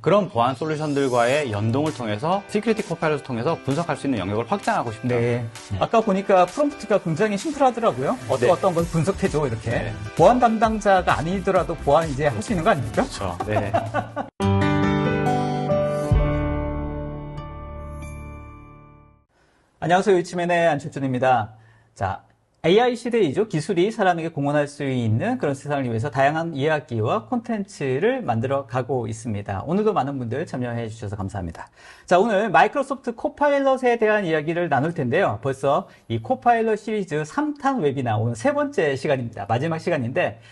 그런 보안 솔루션들과의 연동을 통해서 시큐리티 코파일럿을 통해서 분석할 수 있는 영역을 확장하고 싶다. 네. 아까 보니까 프롬프트가 굉장히 심플하더라고요. 어떤 걸 분석해줘 이렇게. 네. 보안 담당자가 아니더라도 보안 이제 할 수 있는 거 아닙니까? 그렇죠. 네. 안녕하세요. 위치맨의 안철준입니다. 자, AI 시대이죠. 기술이 사람에게 공헌할 수 있는 그런 세상을 위해서 다양한 이야기와 콘텐츠를 만들어 가고 있습니다. 오늘도 많은 분들 참여해 주셔서 감사합니다. 자, 오늘 마이크로소프트 코파일럿에 대한 이야기를 나눌 텐데요. 벌써 이 코파일럿 시리즈 3탄 웨비나 오늘 세 번째 시간입니다. 마지막 시간인데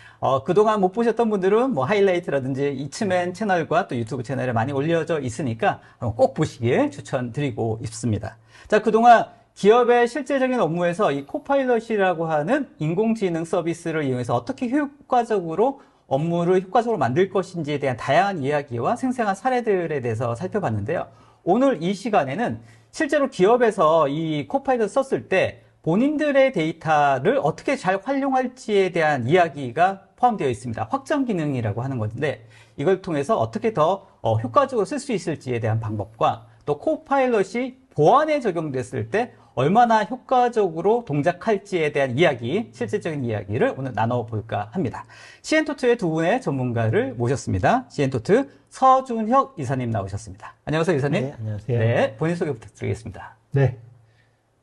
그동안 못 보셨던 분들은 뭐 하이라이트라든지 이츠맨 채널과 또 유튜브 채널에 많이 올려져 있으니까 꼭 보시길 추천드리고 있습니다. 자, 그동안 기업의 실제적인 업무에서 이 코파일럿이라고 하는 인공지능 서비스를 이용해서 어떻게 효과적으로 업무를 효과적으로 만들 것인지에 대한 다양한 이야기와 생생한 사례들에 대해서 살펴봤는데요. 오늘 이 시간에는 실제로 기업에서 이 코파일럿 썼을 때 본인들의 데이터를 어떻게 잘 활용할지에 대한 이야기가 포함되어 있습니다. 확장 기능이라고 하는 건데 이걸 통해서 어떻게 더 효과적으로 쓸 수 있을지에 대한 방법과 또 코파일럿이 보안에 적용됐을 때 얼마나 효과적으로 동작할지에 대한 이야기, 실질적인 이야기를 오늘 나눠볼까 합니다. 시엔토트의 두 분의 전문가를 모셨습니다. 시엔토트 서준혁 이사님 나오셨습니다. 안녕하세요, 이사님. 네, 안녕하세요. 네, 본인 소개 부탁드리겠습니다. 네,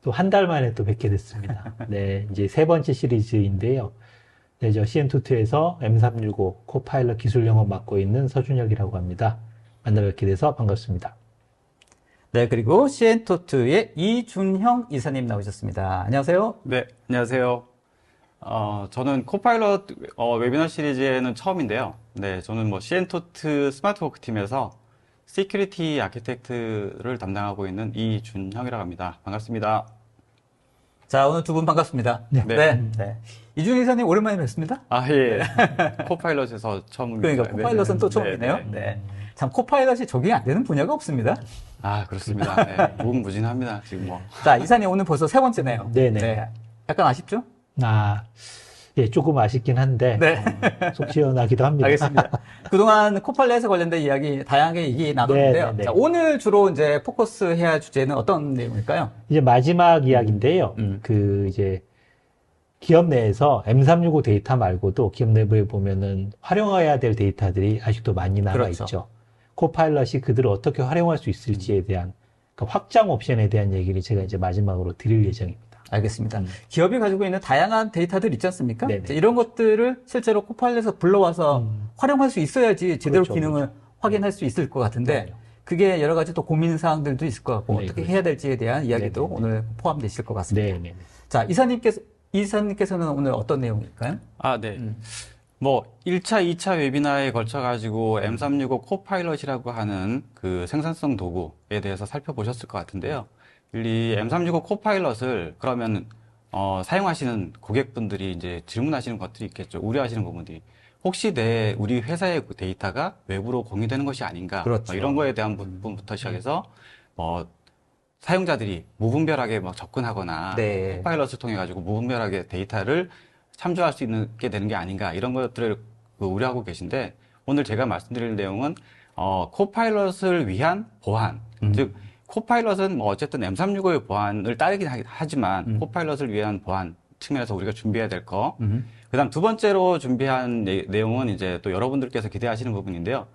또 한 달 만에 또 뵙게 됐습니다. 네, 이제 세 번째 시리즈인데요. 네, 저 CN2에서 M365 코파일럿 기술 영업 맡고 있는 서준혁이라고 합니다. 만나 뵙게 돼서 반갑습니다. 네, 그리고 시엔토트의 이준형 이사님 나오셨습니다. 안녕하세요. 네, 안녕하세요. 저는 코파일럿 웨비너 시리즈에는 처음인데요. 네, 저는 뭐 시엔토트 스마트워크 팀에서 시큐리티 아키텍트를 담당하고 있는 이준형이라고 합니다. 반갑습니다. 자, 오늘 두 분 반갑습니다. 네. 네. 이준형 이사님 오랜만에 뵙습니다. 아, 예. 코파일럿에서 처음입니다. 그러니까 코파일럿은 네. 또 처음이네요. 네. 참 코파일럿이 적용이 안 되는 분야가 없습니다. 아, 그렇습니다. 네, 무궁무진합니다, 지금 뭐. 자, 이사님 오늘 벌써 세 번째네요. 네네. 네. 약간 아쉽죠? 예, 조금 아쉽긴 한데, 네. 속 시원하기도 합니다. 알겠습니다. 그동안 코파일럿에 관련된 이야기 다양하게 얘기 나눴는데요. 네네네. 자, 오늘 주로 이제 포커스 해야 주제는 어떤 내용일까요? 이제 마지막 이야기인데요. 이제 기업 내에서 M365 데이터 말고도 기업 내부에 보면은 활용해야 될 데이터들이 아직도 많이 남아 그렇죠. 있죠. 코파일럿이 그들을 어떻게 활용할 수 있을지에 대한 그러니까 확장 옵션에 대한 얘기를 제가 이제 마지막으로 드릴 예정입니다. 알겠습니다. 기업이 가지고 있는 다양한 데이터들 있지 않습니까? 네네. 자, 이런 것들을 실제로 코파일럿에서 불러와서 활용할 수 있어야지 제대로 그렇죠, 기능을 그렇죠. 확인할 수 있을 것 같은데 그럼요. 그게 여러 가지 또 고민 사항들도 있을 것 같고 네, 어떻게 그렇죠. 해야 될지에 대한 이야기도 네네네. 오늘 포함되실 것 같습니다. 네네. 자, 이사님께서는 오늘 어떤 내용일까요? 아, 네. 뭐 1차, 2차 웨비나에 걸쳐 가지고 M365 코파일럿이라고 하는 그 생산성 도구에 대해서 살펴보셨을 것 같은데요. 이 M365 코파일럿을 그러면 사용하시는 고객분들이 이제 질문하시는 것들이 있겠죠. 우려하시는 부분들이 혹시 우리 회사의 데이터가 외부로 공유되는 것이 아닌가? 그렇죠. 이런 거에 대한 부분부터 시작해서 사용자들이 무분별하게 막 접근하거나 네. 코파일럿을 통해 가지고 무분별하게 데이터를 참조할 수 있게 되는 게 아닌가 이런 것들을 우려하고 계신데 오늘 제가 말씀드릴 내용은 코파일럿을 위한 보안 즉 코파일럿은 뭐 어쨌든 M365의 보안을 따르긴 하지만 코파일럿을 위한 보안 측면에서 우리가 준비해야 될 거. 그다음 두 번째로 준비한 내용은 이제 또 여러분들께서 기대하시는 부분인데요.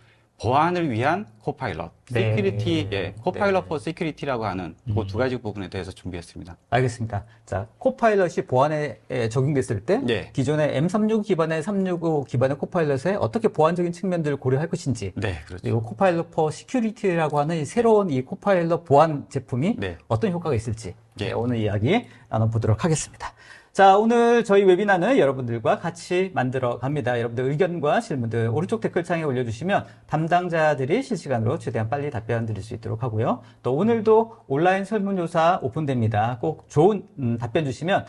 보안을 위한 코파일럿, 네. 시큐리티, 코파일럿 포 시큐리티라고 하는 그 두 가지 부분에 대해서 준비했습니다. 알겠습니다. 자, 코파일럿이 보안에 적용됐을 때 네. 기존의 M365 기반의 365 기반의 코파일럿에 어떻게 보안적인 측면들을 고려할 것인지 네, 그렇죠. 그리고 코파일럿 포 시큐리티라고 하는 이 새로운 이 코파일럿 보안 제품이 네. 어떤 효과가 있을지 네. 오늘 이야기 나눠보도록 하겠습니다. 자, 오늘 저희 웨비나는 여러분들과 같이 만들어 갑니다. 여러분들 의견과 질문들 오른쪽 댓글창에 올려주시면 담당자들이 실시간으로 최대한 빨리 답변 드릴 수 있도록 하고요. 또 오늘도 온라인 설문조사 오픈됩니다. 꼭 좋은 답변 주시면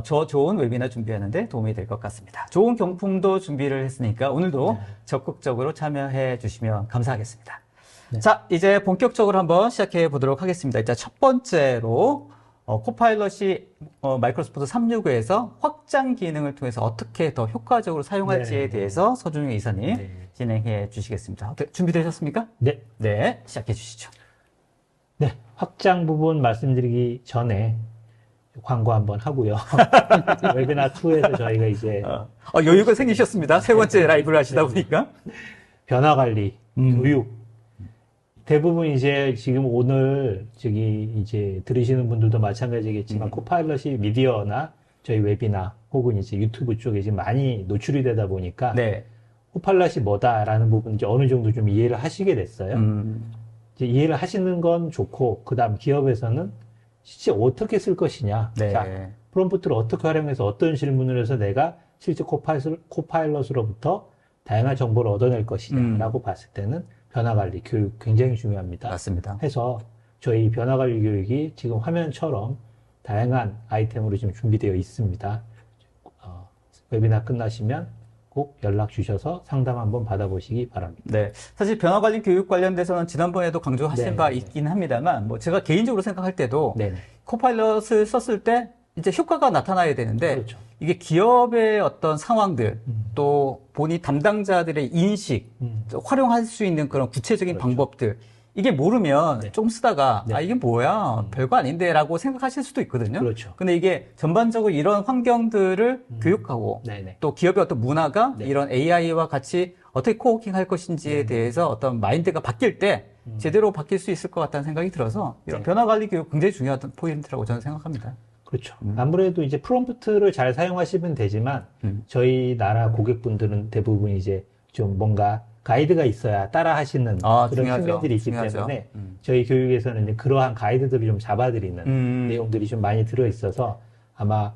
저 좋은 웨비나 준비하는데 도움이 될 것 같습니다. 좋은 경품도 준비를 했으니까 오늘도 적극적으로 참여해 주시면 감사하겠습니다. 네. 자, 이제 본격적으로 한번 시작해 보도록 하겠습니다. 일단 첫 번째로 코파일럿이 마이크로소프트 365에서 확장 기능을 통해서 어떻게 더 효과적으로 사용할지에 네. 대해서 서준용 이사님 네. 진행해 주시겠습니다. 준비되셨습니까? 네. 네, 시작해 주시죠. 네. 확장 부분 말씀드리기 전에 광고 한번 하고요. 웨비나 2에서 저희가 이제 여유가 생기셨습니다. 세 번째 라이브를 하시다 보니까. 변화 관리, 교육. 대부분 이제 지금 오늘 이제 들으시는 분들도 마찬가지겠지만 코파일럿이 미디어나 저희 웨비나 혹은 이제 유튜브 쪽에 지금 많이 노출이 되다 보니까 네. 코파일럿이 뭐다라는 부분 이제 어느 정도 좀 이해를 하시게 됐어요. 이제 이해를 하시는 건 좋고 그다음 기업에서는 실제 어떻게 쓸 것이냐. 네. 자, 프롬프트를 어떻게 활용해서 어떤 질문을 해서 내가 실제 코파일럿으로부터 다양한 정보를 얻어낼 것이냐라고 봤을 때는 변화 관리 교육 굉장히 중요합니다. 맞습니다. 해서 저희 변화 관리 교육이 지금 화면처럼 다양한 아이템으로 지금 준비되어 있습니다. 웨비나 끝나시면 꼭 연락 주셔서 상담 한번 받아보시기 바랍니다. 네. 사실 변화 관리 교육 관련돼서는 지난번에도 강조하신 네, 바 네. 있긴 합니다만, 제가 개인적으로 생각할 때도 네네. 코파일럿을 썼을 때 이제 효과가 나타나야 되는데, 그렇죠. 이게 기업의 어떤 상황들, 또 본인 담당자들의 인식, 활용할 수 있는 그런 구체적인 그렇죠. 방법들, 이게 모르면 네. 조금 쓰다가, 네. 이게 뭐야, 별거 아닌데 라고 생각하실 수도 있거든요. 그렇죠. 근데 이게 전반적으로 이런 환경들을 교육하고, 네네. 또 기업의 어떤 문화가 네. 이런 AI와 같이 어떻게 코워킹 할 것인지에 대해서 어떤 마인드가 바뀔 때 제대로 바뀔 수 있을 것 같다는 생각이 들어서 이런 네. 변화 관리 교육 굉장히 중요한 포인트라고 저는 생각합니다. 그렇죠. 아무래도 이제 프롬프트를 잘 사용하시면 되지만 저희 나라 고객분들은 대부분 이제 좀 뭔가 가이드가 있어야 따라 하시는 그런 중요하죠. 측면들이 있기 중요하죠. 때문에 저희 교육에서는 이제 그러한 가이드들을 좀 잡아드리는 내용들이 좀 많이 들어있어서 아마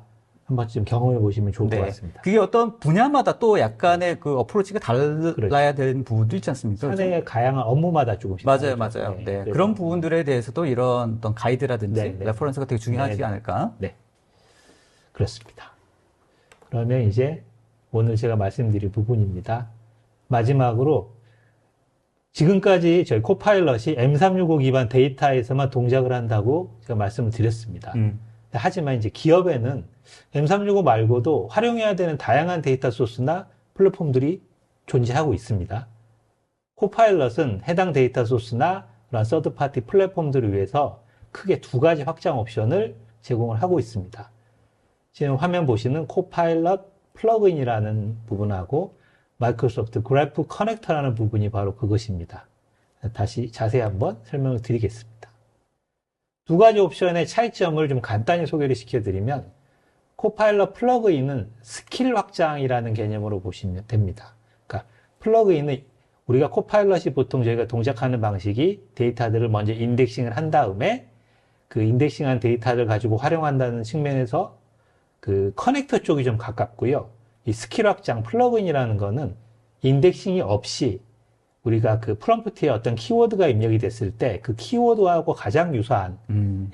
한 번쯤 경험해 보시면 좋을 것 같습니다. 그게 어떤 분야마다 또 약간의 그 어프로치가 달라야 되는 부분도 있지 않습니까? 사내의 다양한 업무마다 조금씩 맞아요, 다르죠. 맞아요. 네. 그래서 그런 부분들에 대해서도 이런 어떤 가이드라든지 네, 네. 레퍼런스가 되게 중요하지 네, 네. 않을까? 네. 그렇습니다. 그러면 이제 오늘 제가 말씀드릴 부분입니다. 마지막으로 지금까지 저희 코파일럿이 M365 기반 데이터에서만 동작을 한다고 제가 말씀을 드렸습니다. 하지만 이제 기업에는 M365 말고도 활용해야 되는 다양한 데이터 소스나 플랫폼들이 존재하고 있습니다. 코파일럿은 해당 데이터 소스나 그런 서드파티 플랫폼들을 위해서 크게 두 가지 확장 옵션을 제공을 하고 있습니다. 지금 화면 보시는 코파일럿 플러그인이라는 부분하고 마이크로소프트 그래프 커넥터라는 부분이 바로 그것입니다. 다시 자세히 한번 설명을 드리겠습니다. 두 가지 옵션의 차이점을 좀 간단히 소개를 시켜드리면 코파일럿 플러그인은 스킬 확장이라는 개념으로 보시면 됩니다. 그러니까 플러그인은 우리가 코파일럿이 보통 저희가 동작하는 방식이 데이터들을 먼저 인덱싱을 한 다음에 그 인덱싱한 데이터를 가지고 활용한다는 측면에서 그 커넥터 쪽이 좀 가깝고요. 이 스킬 확장 플러그인이라는 거는 인덱싱이 없이 우리가 그 프롬프트에 어떤 키워드가 입력이 됐을 때 그 키워드하고 가장 유사한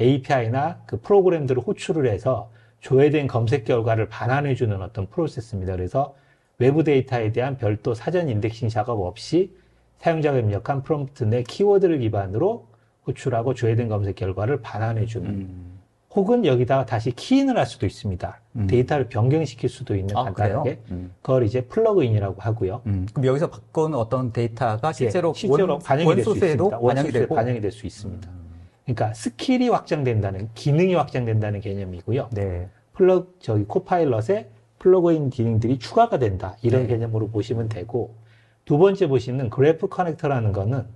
API나 그 프로그램들을 호출을 해서 조회된 검색 결과를 반환해주는 어떤 프로세스입니다. 그래서 외부 데이터에 대한 별도 사전 인덱싱 작업 없이 사용자가 입력한 프롬프트 내 키워드를 기반으로 호출하고 조회된 검색 결과를 반환해주는 혹은 여기다가 다시 키인을 할 수도 있습니다. 데이터를 변경시킬 수도 있는 간단하게 그걸 이제 플러그인이라고 하고요. 그럼 여기서 바꾼 어떤 데이터가 실제로, 반영이 될 수 원소스에도 있습니다. 반영이 되고 반영이 될 수 있습니다. 그러니까 스킬이 확장된다는, 기능이 확장된다는 개념이고요. 네. 코파일럿에 플러그인 기능들이 추가가 된다. 이런 네. 개념으로 보시면 되고, 두 번째 보시는 그래프 커넥터라는 거는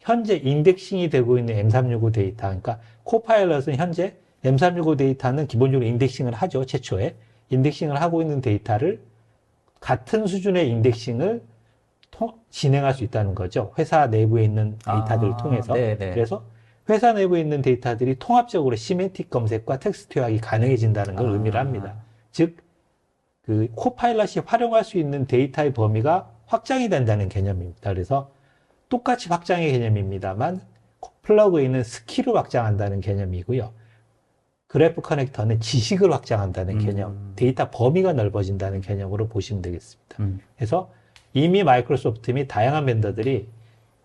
현재 인덱싱이 되고 있는 M365 데이터, 그러니까 코파일럿은 현재 M365 데이터는 기본적으로 인덱싱을 하죠. 최초에. 인덱싱을 하고 있는 데이터를 같은 수준의 인덱싱을 진행할 수 있다는 거죠. 회사 내부에 있는 데이터들을 통해서. 네네. 그래서 회사 내부에 있는 데이터들이 통합적으로 시멘틱 검색과 텍스트 요약이 가능해진다는 걸 의미를 합니다. 즉, 그 코파일럿이 활용할 수 있는 데이터의 범위가 확장이 된다는 개념입니다. 그래서 똑같이 확장의 개념입니다만 플러그인은 스킬을 확장한다는 개념이고요. 그래프 커넥터는 지식을 확장한다는 개념, 데이터 범위가 넓어진다는 개념으로 보시면 되겠습니다. 그래서 이미 마이크로소프트 및 다양한 벤더들이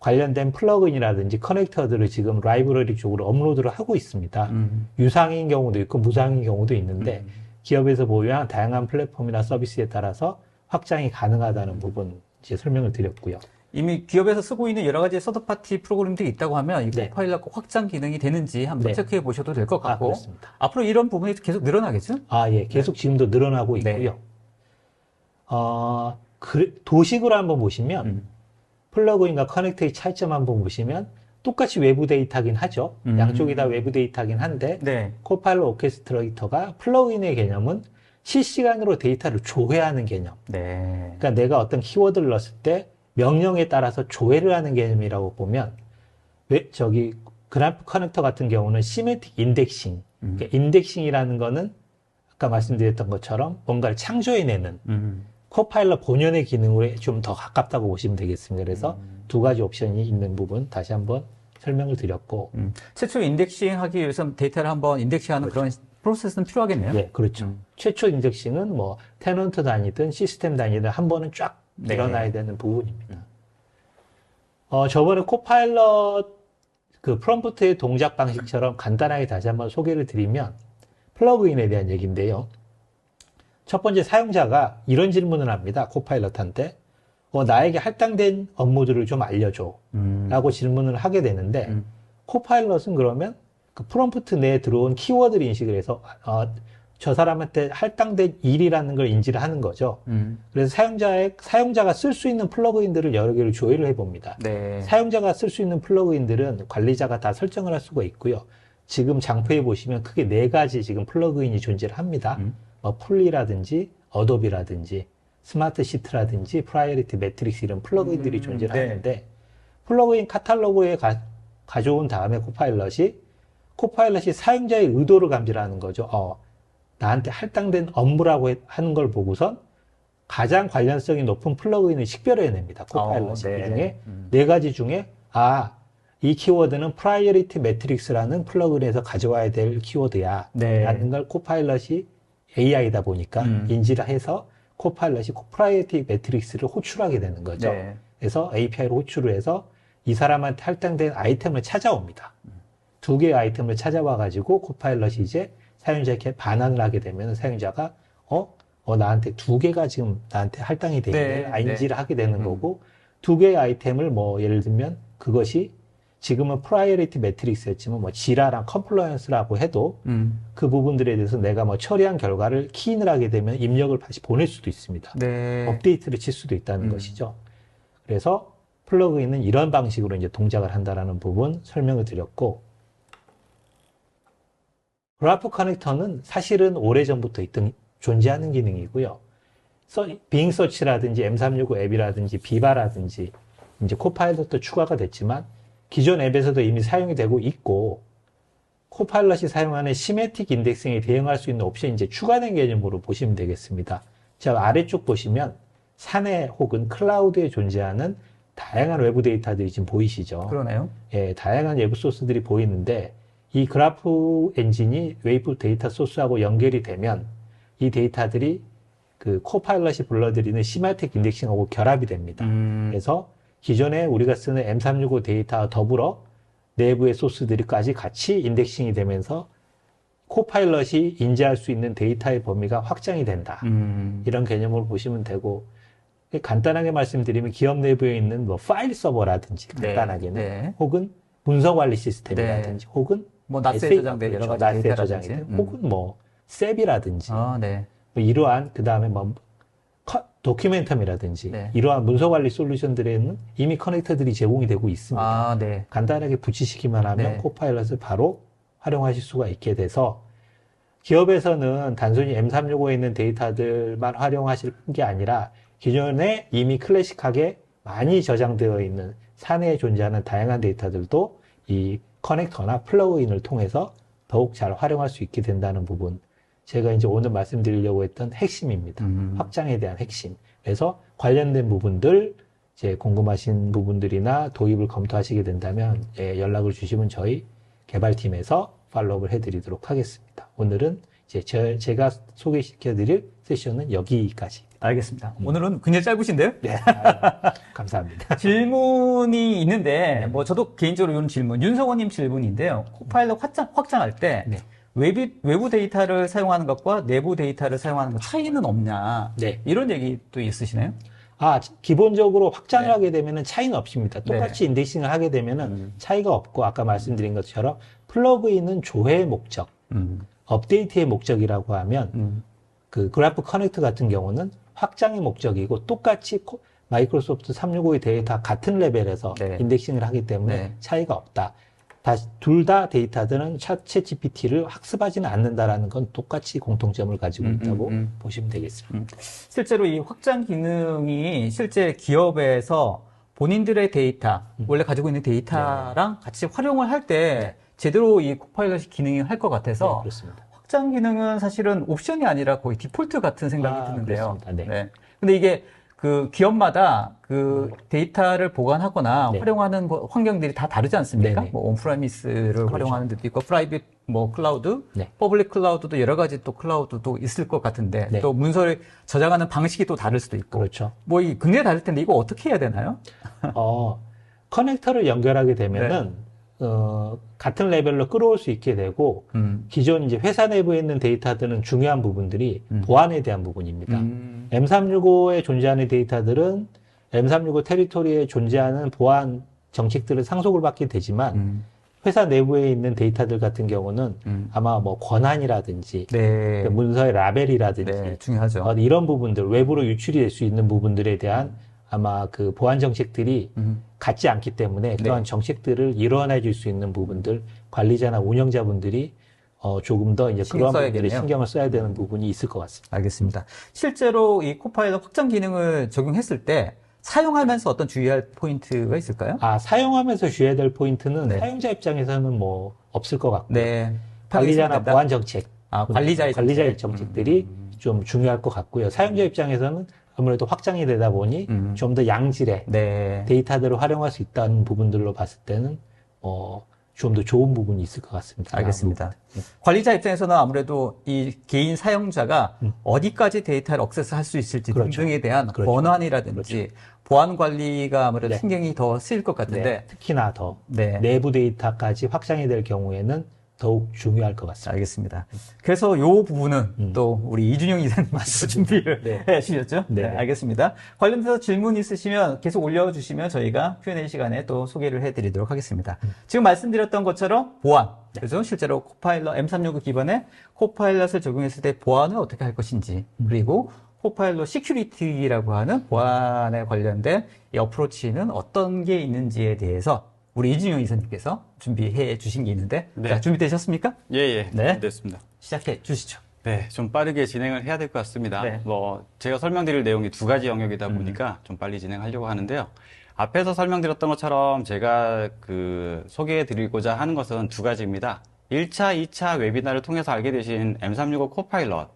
관련된 플러그인이라든지 커넥터들을 지금 라이브러리 쪽으로 업로드를 하고 있습니다. 유상인 경우도 있고 무상인 경우도 있는데 기업에서 보유한 다양한 플랫폼이나 서비스에 따라서 확장이 가능하다는 부분 이제 설명을 드렸고요. 이미 기업에서 쓰고 있는 여러 가지 서드파티 프로그램들이 있다고 하면 이 네. 코파일럿 확장 기능이 되는지 한번 네. 체크해 보셔도 될 것 같고 그렇습니다. 앞으로 이런 부분이 계속 늘어나겠죠? 예, 계속 지금도 늘어나고 네. 있고요. 도식으로 한번 보시면 플러그인과 커넥터의 차이점 한번 보시면 똑같이 외부 데이터긴 하죠. 양쪽이 다 외부 데이터긴 한데 네. 코파일럿 오케스트레이터가 플러그인의 개념은 실시간으로 데이터를 조회하는 개념. 네. 그러니까 내가 어떤 키워드를 넣었을 때 명령에 따라서 조회를 하는 개념이라고 보면 그래프 커넥터 같은 경우는 시메틱 인덱싱. 그러니까 인덱싱이라는 거는 아까 말씀드렸던 것처럼 뭔가를 창조해내는 코파일럿 본연의 기능으로 좀 더 가깝다고 보시면 되겠습니다. 그래서 두 가지 옵션이 있는 부분 다시 한번 설명을 드렸고. 최초 인덱싱 하기 위해서 데이터를 한번 인덱싱하는 그런 프로세스는 필요하겠네요. 네, 그렇죠. 최초 인덱싱은 뭐 테넌트 단위든 시스템 단위든 한 번은 쫙 네. 일어나야 되는 부분입니다. 저번에 코파일럿 그 프롬프트의 동작 방식처럼 간단하게 다시 한번 소개를 드리면 플러그인에 대한 얘기인데요. 첫 번째 사용자가 이런 질문을 합니다. 코파일럿한테 나에게 할당된 업무들을 좀 알려줘 라고 질문을 하게 되는데 코파일럿은 그러면 그 프롬프트 내에 들어온 키워드를 인식을 해서 저 사람한테 할당된 일이라는 걸 인지를 하는 거죠. 그래서 사용자가 쓸 수 있는 플러그인들을 여러 개를 조회를 해봅니다. 네. 사용자가 쓸 수 있는 플러그인들은 관리자가 다 설정을 할 수가 있고요. 지금 장표에 보시면 크게 4가지 지금 플러그인이 존재를 합니다. 뭐 풀리라든지 어도비라든지 스마트 시트라든지 프라이어리티 매트릭스 이런 플러그인들이 존재를 네. 하는데 플러그인 카탈로그에 가져온 다음에 코파일럿이 사용자의 의도를 감지하는 거죠. 나한테 할당된 업무라고 하는 걸 보고선 가장 관련성이 높은 플러그인을 식별해냅니다. 코파일럿이 네. 그 중에 4가지 중에 이 키워드는 프라이어리티 매트릭스라는 플러그인에서 가져와야 될 키워드야 네. 라는 걸 코파일럿이 AI다 보니까 인지를 해서 코파일럿이 프라이어리티 매트릭스를 호출하게 되는 거죠. 네. 그래서 API로 호출을 해서 이 사람한테 할당된 아이템을 찾아옵니다. 2개의 아이템을 찾아와 가지고 코파일럿이 이제 사용자에게 반환을 하게 되면 사용자가 나한테 2개가 지금 나한테 할당이 돼 있네. 네. 인지를 하게 되는 거고 2개의 아이템을 뭐 예를 들면 그것이 지금은 프라이어리티 매트릭스였지만 뭐 지라랑 컴플라이언스라고 해도 그 부분들에 대해서 내가 뭐 처리한 결과를 키인을 하게 되면 입력을 다시 보낼 수도 있습니다. 네. 업데이트를 칠 수도 있다는 것이죠. 그래서 플러그인은 이런 방식으로 이제 동작을 한다라는 부분 설명을 드렸고, 그래프 커넥터는 사실은 오래전부터 존재하는 기능이고요. 빙 서치라든지 M365 앱이라든지 비바라든지 이제 코파일럿도 추가가 됐지만 기존 앱에서도 이미 사용이 되고 있고, 코파일럿이 사용하는 시메틱 인덱싱에 대응할 수 있는 옵션이 이제 추가된 개념으로 보시면 되겠습니다. 자, 아래쪽 보시면 사내 혹은 클라우드에 존재하는 다양한 외부 데이터들이 지금 보이시죠? 그러네요. 예, 다양한 외부 소스들이 보이는데 이 그래프 엔진이 외부 데이터 소스하고 연결이 되면 이 데이터들이 그 코파일럿이 불러들이는 시메틱 인덱싱하고 결합이 됩니다. 그래서 기존에 우리가 쓰는 M365 데이터와 더불어 내부의 소스들이까지 같이 인덱싱이 되면서 코파일럿이 인지할 수 있는 데이터의 범위가 확장이 된다. 이런 개념으로 보시면 되고, 간단하게 말씀드리면 기업 내부에 있는 뭐 파일 서버라든지 간단하게는 네. 혹은 문서 관리 시스템이라든지 혹은 뭐 낫스에 SA, 저장된 여러 가지 낫스에 데이터라든지. 저장된 혹은 뭐 셉이라든지 네. 뭐 이러한 그 다음에 뭐 도큐멘텀이라든지 네. 이러한 문서 관리 솔루션들에는 이미 커넥터들이 제공이 되고 있습니다. 네. 간단하게 붙이시기만 하면 네. 코파일럿을 바로 활용하실 수가 있게 돼서 기업에서는 단순히 M365에 있는 데이터들만 활용하실 게 아니라 기존에 이미 클래식하게 많이 저장되어 있는 사내에 존재하는 다양한 데이터들도 이 커넥터나 플러그인을 통해서 더욱 잘 활용할 수 있게 된다는 부분, 제가 이제 오늘 말씀드리려고 했던 핵심입니다. 확장에 대한 핵심. 그래서 관련된 부분들, 이제 궁금하신 부분들이나 도입을 검토하시게 된다면 연락을 주시면 저희 개발팀에서 팔로우를 해드리도록 하겠습니다. 오늘은 이제 제가 소개시켜드릴 세션은 여기까지입니다. 알겠습니다. 오늘은 굉장히 짧으신데요? 네. 감사합니다. 질문이 있는데, 뭐, 저도 개인적으로 이런 질문, 윤성호님 질문인데요. 코파일럿 확장할 때, 네. 외부 데이터를 사용하는 것과 내부 데이터를 사용하는 것 차이는 없냐? 네. 이런 얘기도 있으시나요? 기본적으로 확장을 네. 하게 되면은 차이는 없습니다. 똑같이 인덱싱을 하게 되면은 차이가 없고, 아까 말씀드린 것처럼 플러그인은 조회의 목적, 업데이트의 목적이라고 하면, 그 그래프 커넥트 같은 경우는 확장의 목적이고, 똑같이 마이크로소프트 365에 대해 다 같은 레벨에서 네. 인덱싱을 하기 때문에 네. 차이가 없다. 둘 다 데이터들은 챗 GPT를 학습하지는 않는다라는 건 똑같이 공통점을 가지고 있다고 보시면 되겠습니다. 실제로 이 확장 기능이 실제 기업에서 본인들의 데이터, 원래 가지고 있는 데이터랑 같이 활용을 할 때 제대로 이 코파일럿이 기능이 할 것 네, 같아서 그렇습니다. 확장 기능은 사실은 옵션이 아니라 거의 디폴트 같은 생각이 드는데요. 그렇습니다. 네. 근데 이게 그 기업마다 그 데이터를 보관하거나 네. 활용하는 환경들이 다 다르지 않습니까? 네네. 뭐 온프라미스를 그렇죠. 활용하는 데도 있고, 프라이빗 뭐 클라우드, 네. 퍼블릭 클라우드도 여러 가지 또 클라우드도 있을 것 같은데, 네. 또 문서를 저장하는 방식이 또 다를 수도 있고, 그렇죠. 뭐 이 굉장히 다를 텐데 이거 어떻게 해야 되나요? 커넥터를 연결하게 되면은 같은 레벨로 끌어올 수 있게 되고 기존 이제 회사 내부에 있는 데이터들은 중요한 부분들이 보안에 대한 부분입니다. M365에 존재하는 데이터들은 M365 테리토리에 존재하는 보안 정책들을 상속을 받게 되지만 회사 내부에 있는 데이터들 같은 경우는 아마 뭐 권한이라든지 네. 문서의 라벨이라든지 네, 중요하죠. 이런 부분들 외부로 유출이 될 수 있는 부분들에 대한 아마 그 보안 정책들이 같지 않기 때문에 그런 정책들을 이뤄내 줄 수 있는 부분들 관리자나 운영자분들이 조금 더 이제 그런 부분들에 신경을 써야 되는 부분이 있을 것 같습니다. 알겠습니다. 실제로 이 코파일럿 확장 기능을 적용했을 때 사용하면서 어떤 주의할 포인트가 있을까요? 사용하면서 주의해야 될 포인트는 네. 사용자 입장에서는 뭐 없을 것 같고요. 네. 관리자나 보안 정책, 관리자의 정책들이 좀 중요할 것 같고요. 사용자 입장에서는 아무래도 확장이 되다 보니 좀 더 양질의 네. 데이터들을 활용할 수 있다는 부분들로 봤을 때는 좀 더 좋은 부분이 있을 것 같습니다. 알겠습니다. 관리자 입장에서는 아무래도 이 개인 사용자가 어디까지 데이터를 액세스할 수 있을지 그렇죠. 등등에 대한 그렇죠. 권한이라든지 보안 관리가 아무래도 신경이 더 쓰일 것 같은데 네, 특히나 더 네. 내부 데이터까지 확장이 될 경우에는 더욱 중요할 것 같습니다. 알겠습니다. 그래서 이 부분은 또 우리 이준영 이사님께서 준비를 해 주셨죠? 네. 알겠습니다. 관련해서 질문 있으시면 계속 올려주시면 저희가 Q&A 시간에 또 소개를 해드리도록 하겠습니다. 지금 말씀드렸던 것처럼 보안, 그래서 실제로 코파일럿 M365 기반의 코파일럿을 적용했을 때 보안을 어떻게 할 것인지, 그리고 코파일럿 시큐리티라고 하는 보안에 관련된 이 어프로치는 어떤 게 있는지에 대해서 우리 이준영 이사님께서 준비해 주신 게 있는데, 네. 자, 준비되셨습니까? 예. 네. 됐습니다. 시작해 주시죠. 네, 좀 빠르게 진행을 해야 될 것 같습니다. 네. 제가 설명드릴 내용이 두 가지 영역이다 보니까 좀 빨리 진행하려고 하는데요. 앞에서 설명드렸던 것처럼 제가 소개해 드리고자 하는 것은 두 가지입니다. 1차, 2차 웨비나를 통해서 알게 되신 M365 코파일럿.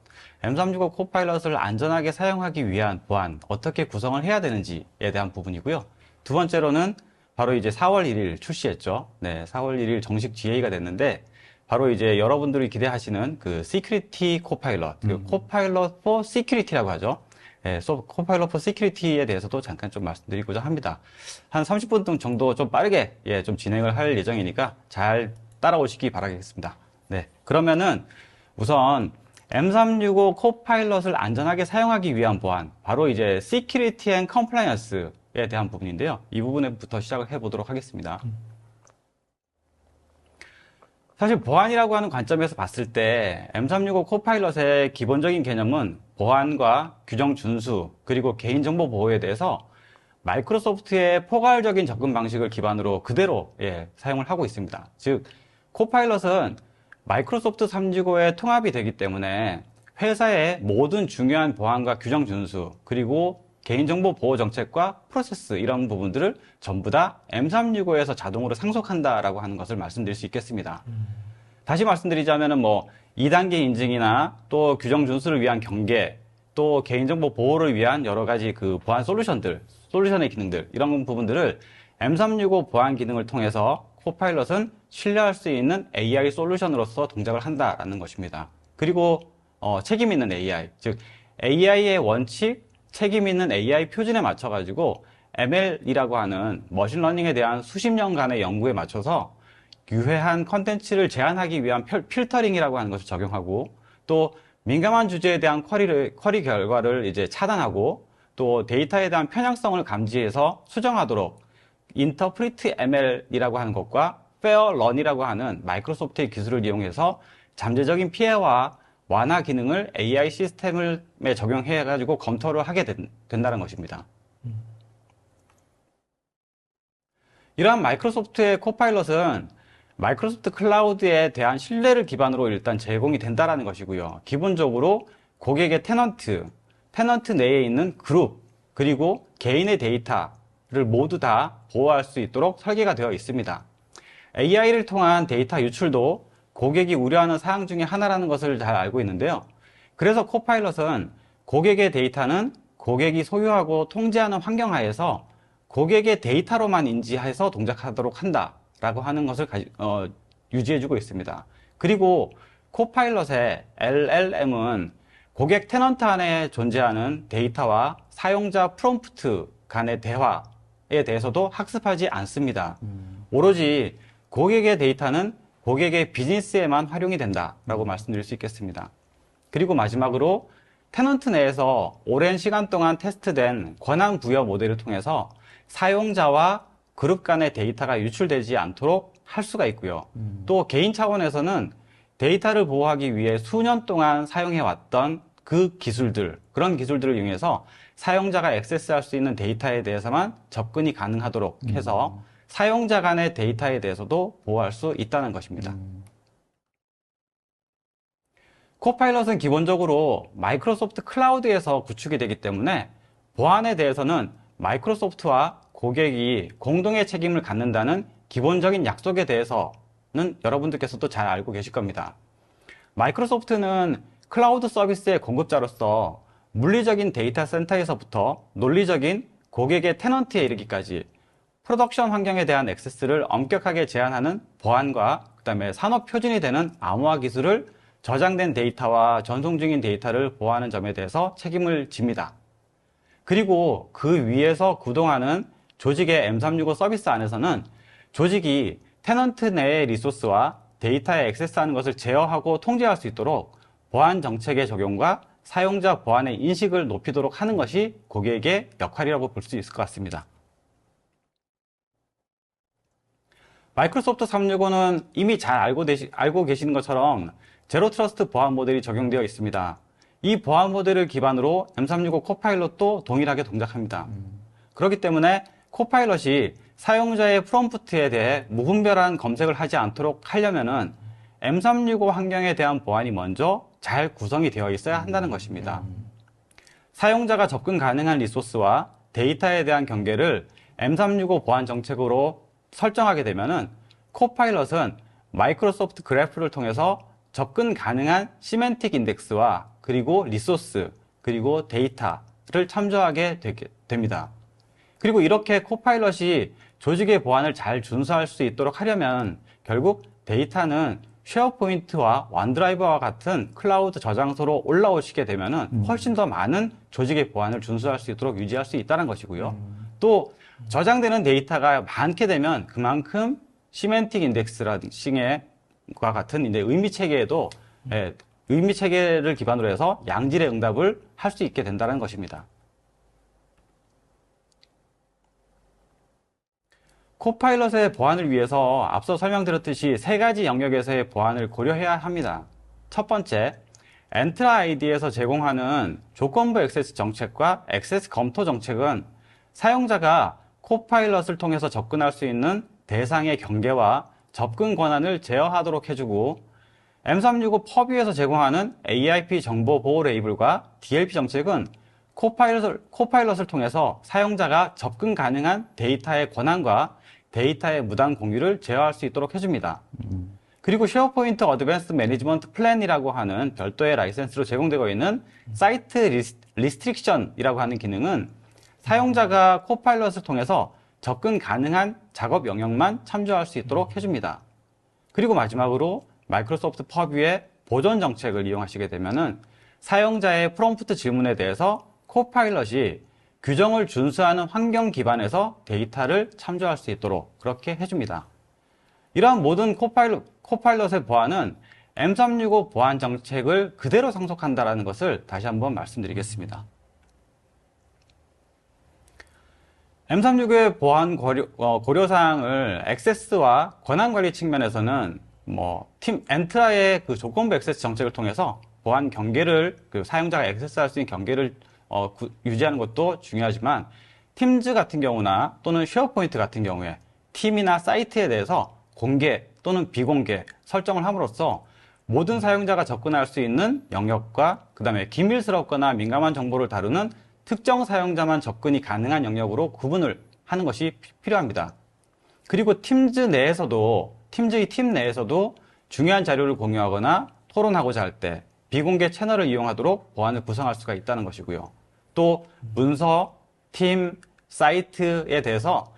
M365 코파일럿을 안전하게 사용하기 위한 보안, 어떻게 구성을 해야 되는지에 대한 부분이고요. 두 번째로는 바로 이제 4월 1일 출시했죠. 네, 4월 1일 정식 GA가 됐는데, 바로 이제 여러분들이 기대하시는 Security Copilot, Copilot for Security라고 하죠. 네, Copilot for Security에 대해서도 잠깐 좀 말씀드리고자 합니다. 한 30분 정도 좀 빠르게, 좀 진행을 할 예정이니까 잘 따라오시기 바라겠습니다. 네, 그러면은 우선 M365 Copilot을 안전하게 사용하기 위한 보안, 바로 이제 Security and Compliance에 대한 부분인데요. 이 부분부터 시작을 해보도록 하겠습니다. 사실 보안이라고 하는 관점에서 봤을 때 M365 코파일럿의 기본적인 개념은 보안과 규정 준수 그리고 개인정보 보호에 대해서 마이크로소프트의 포괄적인 접근 방식을 기반으로 그대로 사용을 하고 있습니다. 즉 코파일럿은 마이크로소프트 365의 통합이 되기 때문에 회사의 모든 중요한 보안과 규정 준수 그리고 개인정보 보호 정책과 프로세스 이런 부분들을 전부 다 M365에서 자동으로 상속한다라고 하는 것을 말씀드릴 수 있겠습니다. 다시 말씀드리자면은 2단계 인증이나 또 규정 준수를 위한 경계, 또 개인정보 보호를 위한 여러 가지 보안 솔루션의 기능들 이런 부분들을 M365 보안 기능을 통해서 코파일럿은 신뢰할 수 있는 AI 솔루션으로서 동작을 한다라는 것입니다. 그리고 책임 있는 AI, 즉 AI의 원칙, 책임 있는 AI 표준에 맞춰가지고 ML이라고 하는 머신러닝에 대한 수십 년간의 연구에 맞춰서 유해한 컨텐츠를 제한하기 위한 필터링이라고 하는 것을 적용하고 또 민감한 주제에 대한 쿼리 결과를 이제 차단하고 또 데이터에 대한 편향성을 감지해서 수정하도록 인터프리트 ML이라고 하는 것과 페어 런이라고 하는 마이크로소프트의 기술을 이용해서 잠재적인 피해와 완화 기능을 AI 시스템에 적용해가지고 검토를 하게 된다는 것입니다. 이러한 마이크로소프트의 코파일럿은 마이크로소프트 클라우드에 대한 신뢰를 기반으로 일단 제공이 된다는 것이고요. 기본적으로 고객의 테넌트 내에 있는 그룹, 그리고 개인의 데이터를 모두 다 보호할 수 있도록 설계가 되어 있습니다. AI를 통한 데이터 유출도 고객이 우려하는 사항 중에 하나라는 것을 잘 알고 있는데요. 그래서 코파일럿은 고객의 데이터는 고객이 소유하고 통제하는 환경 하에서 고객의 데이터로만 인지해서 동작하도록 한다라고 하는 것을 유지해주고 있습니다. 그리고 코파일럿의 LLM은 고객 테넌트 안에 존재하는 데이터와 사용자 프롬프트 간의 대화에 대해서도 학습하지 않습니다. 오로지 고객의 데이터는 고객의 비즈니스에만 활용이 된다라고 말씀드릴 수 있겠습니다. 그리고 마지막으로 테넌트 내에서 오랜 시간 동안 테스트된 권한 부여 모델을 통해서 사용자와 그룹 간의 데이터가 유출되지 않도록 할 수가 있고요. 또 개인 차원에서는 데이터를 보호하기 위해 수년 동안 사용해왔던 그런 기술들을 이용해서 사용자가 액세스할 수 있는 데이터에 대해서만 접근이 가능하도록 해서 사용자 간의 데이터에 대해서도 보호할 수 있다는 것입니다. 코파일럿은 기본적으로 마이크로소프트 클라우드에서 구축이 되기 때문에 보안에 대해서는 마이크로소프트와 고객이 공동의 책임을 갖는다는 기본적인 약속에 대해서는 여러분들께서도 잘 알고 계실 겁니다. 마이크로소프트는 클라우드 서비스의 공급자로서 물리적인 데이터 센터에서부터 논리적인 고객의 테넌트에 이르기까지 프로덕션 환경에 대한 액세스를 엄격하게 제한하는 보안과 그다음에 산업 표준이 되는 암호화 기술을 저장된 데이터와 전송 중인 데이터를 보호하는 점에 대해서 책임을 집니다. 그리고 그 위에서 구동하는 조직의 M365 서비스 안에서는 조직이 테넌트 내의 리소스와 데이터에 액세스하는 것을 제어하고 통제할 수 있도록 보안 정책의 적용과 사용자 보안의 인식을 높이도록 하는 것이 고객의 역할이라고 볼 수 있을 것 같습니다. 마이크로소프트 365는 이미 잘 알고 계시는 것처럼 제로 트러스트 보안 모델이 적용되어 있습니다. 이 보안 모델을 기반으로 M365 코파일럿도 동일하게 동작합니다. 그렇기 때문에 코파일럿이 사용자의 프롬프트에 대해 무분별한 검색을 하지 않도록 하려면은 M365 환경에 대한 보안이 먼저 잘 구성이 되어 있어야 한다는 것입니다. 사용자가 접근 가능한 리소스와 데이터에 대한 경계를 M365 보안 정책으로 설정하게 되면은 코파일럿은 마이크로소프트 그래프를 통해서 접근 가능한 시멘틱 인덱스와 그리고 리소스 그리고 데이터를 참조하게 됩니다. 그리고 이렇게 코파일럿이 조직의 보안을 잘 준수할 수 있도록 하려면 결국 데이터는 쉐어포인트와 원드라이브와 같은 클라우드 저장소로 올라오시게 되면은 훨씬 더 많은 조직의 보안을 준수할 수 있도록 유지할 수 있다는 것이고요. 또 저장되는 데이터가 많게 되면 그만큼 시멘틱 인덱스라든지와 같은 이제 의미 체계에도 의미 체계를 기반으로 해서 양질의 응답을 할 수 있게 된다는 것입니다. 코파일럿의 보안을 위해서 앞서 설명드렸듯이 세 가지 영역에서의 보안을 고려해야 합니다. 첫 번째, 엔트라 아이디에서 제공하는 조건부 액세스 정책과 액세스 검토 정책은 사용자가 코파일럿을 통해서 접근할 수 있는 대상의 경계와 접근 권한을 제어하도록 해주고 M365 퍼뷰에서 제공하는 AIP 정보 보호 레이블과 DLP 정책은 코파일럿을 통해서 사용자가 접근 가능한 데이터의 권한과 데이터의 무단 공유를 제어할 수 있도록 해줍니다. 그리고 쉐어포인트 어드밴스드 매니지먼트 플랜이라고 하는 별도의 라이센스로 제공되고 있는 사이트 리스트릭션이라고 하는 기능은 사용자가 코파일럿을 통해서 접근 가능한 작업 영역만 참조할 수 있도록 해줍니다. 그리고 마지막으로 마이크로소프트 퍼뷰의 보존 정책을 이용하시게 되면은 사용자의 프롬프트 질문에 대해서 코파일럿이 규정을 준수하는 환경 기반에서 데이터를 참조할 수 있도록 그렇게 해줍니다. 이러한 모든 코파일럿의 보안은 M365 보안 정책을 그대로 상속한다는 것을 다시 한번 말씀드리겠습니다. M365의 보안 고려사항을 액세스와 권한관리 측면에서는 팀 엔트라의 그 조건부 액세스 정책을 통해서 보안 경계를, 사용자가 액세스할 수 있는 경계를 유지하는 것도 중요하지만, 팀즈 같은 경우나 또는 쉐어포인트 같은 경우에 팀이나 사이트에 대해서 공개 또는 비공개 설정을 함으로써 모든 사용자가 접근할 수 있는 영역과 그 다음에 기밀스럽거나 민감한 정보를 다루는 특정 사용자만 접근이 가능한 영역으로 구분을 하는 것이 필요합니다. 그리고 팀즈의 팀 내에서도 중요한 자료를 공유하거나 토론하고자 할 때 비공개 채널을 이용하도록 보안을 구성할 수가 있다는 것이고요. 또 문서, 팀, 사이트에 대해서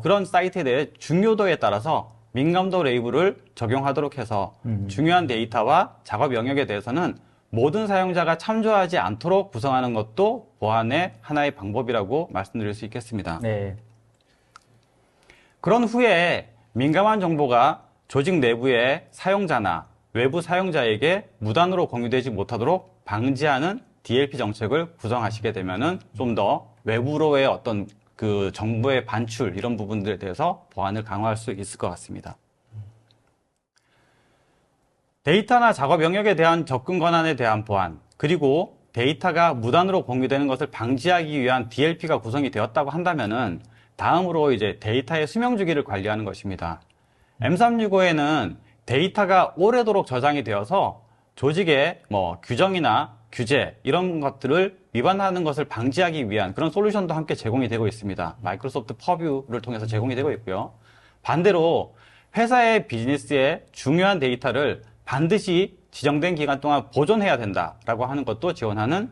그런 사이트에 대해 중요도에 따라서 민감도 레이블을 적용하도록 해서 중요한 데이터와 작업 영역에 대해서는 모든 사용자가 참조하지 않도록 구성하는 것도 보안의 하나의 방법이라고 말씀드릴 수 있겠습니다. 네. 그런 후에 민감한 정보가 조직 내부의 사용자나 외부 사용자에게 무단으로 공유되지 못하도록 방지하는 DLP 정책을 구성하시게 되면은 좀 더 외부로의 어떤 그 정보의 반출 이런 부분들에 대해서 보안을 강화할 수 있을 것 같습니다. 데이터나 작업 영역에 대한 접근 권한에 대한 보안, 그리고 데이터가 무단으로 공유되는 것을 방지하기 위한 DLP가 구성이 되었다고 한다면은 다음으로 이제 데이터의 수명 주기를 관리하는 것입니다. M365에는 데이터가 오래도록 저장이 되어서 조직의 규정이나 규제 이런 것들을 위반하는 것을 방지하기 위한 그런 솔루션도 함께 제공이 되고 있습니다. 마이크로소프트 퍼뷰를 통해서 제공이 되고 있고요. 반대로 회사의 비즈니스의 중요한 데이터를 반드시 지정된 기간 동안 보존해야 된다라고 하는 것도 지원하는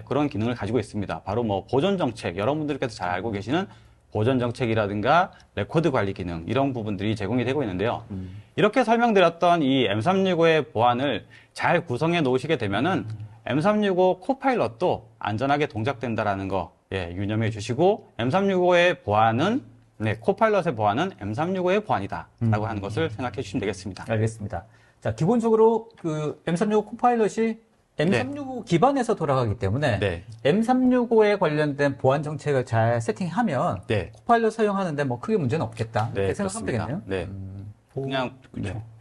그런 기능을 가지고 있습니다. 바로 보존 정책, 여러분들께서 잘 알고 계시는 보존 정책이라든가 레코드 관리 기능 이런 부분들이 제공이 되고 있는데요. 이렇게 설명드렸던 이 M365의 보안을 잘 구성해 놓으시게 되면은 M365 코파일럿도 안전하게 동작된다라는 거 유념해 주시고 M365의 보안은 코파일럿의 보안은 M365의 보안이다라고 하는 것을 생각해 주시면 되겠습니다. 알겠습니다. 자, 기본적으로 그 M365 코파일럿이 M365 기반에서 돌아가기 때문에 M365에 관련된 보안 정책을 잘 세팅하면 코파일럿 사용하는데 크게 문제는 없겠다. 이렇게 생각하면 되겠네요. 네. 그냥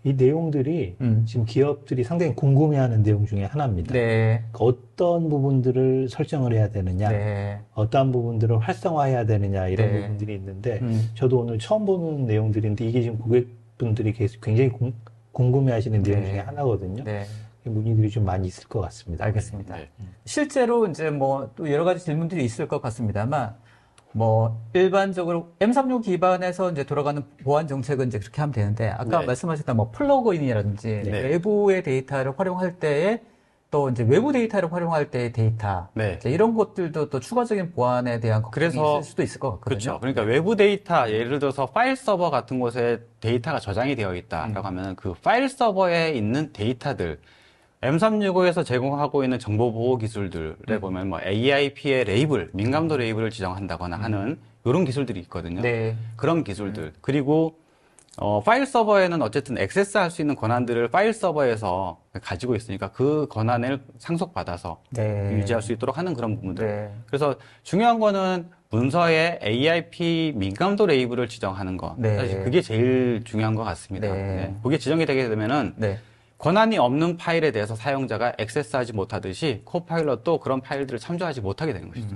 이 내용들이 지금 기업들이 상당히 궁금해하는 내용 중에 하나입니다. 네. 어떤 부분들을 설정을 해야 되느냐, 어떠한 부분들을 활성화해야 되느냐 이런 부분들이 있는데 저도 오늘 처음 보는 내용들인데 이게 지금 고객분들이 굉장히 궁금해하시는 내용 중에 하나거든요. 문의들이 좀 많이 있을 것 같습니다. 알겠습니다. 실제로 이제 또 여러 가지 질문들이 있을 것 같습니다만, 일반적으로 M365 기반에서 이제 돌아가는 보안 정책은 이제 그렇게 하면 되는데, 아까 말씀하셨던 플러그인이라든지, 외부의 데이터를 활용할 때에 또 이제 외부 데이터를 활용할 때의 데이터, 이제 이런 것들도 또 추가적인 보안에 대한 걱정이 있을 수도 있을 것 같거든요. 그렇죠. 그러니까 외부 데이터, 예를 들어서 파일 서버 같은 곳에 데이터가 저장이 되어 있다라고 하면 그 파일 서버에 있는 데이터들, M365에서 제공하고 있는 정보보호 기술들에 보면 AIP의 레이블, 민감도 레이블을 지정한다거나 하는 이런 기술들이 있거든요. 그런 기술들. 그리고 파일 서버에는 어쨌든 액세스할 수 있는 권한들을 파일 서버에서 가지고 있으니까 그 권한을 상속받아서 유지할 수 있도록 하는 그런 부분들. 그래서 중요한 거는 문서에 AIP 민감도 레이블을 지정하는 거. 사실 그게 제일 중요한 것 같습니다. 그게 지정이 되게 되면은 권한이 없는 파일에 대해서 사용자가 액세스하지 못하듯이 코파일럿도 그런 파일들을 참조하지 못하게 되는 것이죠.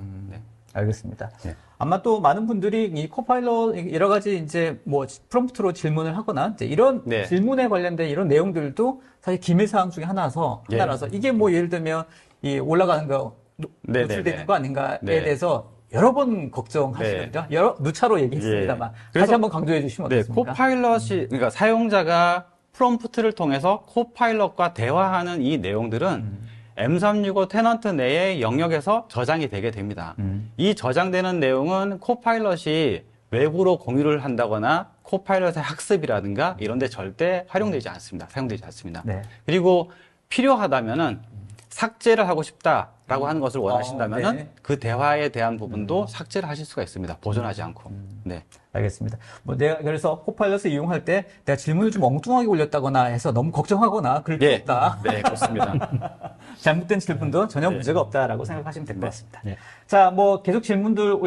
알겠습니다. 아마 또 많은 분들이 이 코파일럿 여러 가지 이제 프롬프트로 질문을 하거나 이제 이런 질문에 관련된 이런 내용들도 사실 기밀 사항 중에 하나라서 이게 예를 들면 이 올라가는 거 노출되는 거 아닌가에 대해서 여러 번 걱정하시거든요. 여러 누차로 얘기했습니다만 다시 한번 강조해 주시면 어떻습니까? 코파일럿이 그러니까 사용자가 프롬프트를 통해서 코파일럿과 대화하는 이 내용들은 M365 테넌트 내의 영역에서 저장이 되게 됩니다. 이 저장되는 내용은 코파일럿이 외부로 공유를 한다거나 코파일럿의 학습이라든가 이런 데 절대 활용되지 않습니다. 사용되지 않습니다. 그리고 필요하다면은 삭제를 하고 싶다. 라고 하는 것을 원하신다면은 네. 그 대화에 대한 부분도 삭제를 하실 수가 있습니다. 보존하지 않고. 네. 알겠습니다. 뭐 내가 그래서 코파일럿을 이용할 때 내가 질문을 좀 엉뚱하게 올렸다거나 해서 너무 걱정하거나 그럴 필요 예. 없다. 네, 그렇습니다. 잘못된 질문도 전혀 네. 문제가 없다라고 생각하시면 될 것 같습니다. 네. 자, 뭐 계속 질문들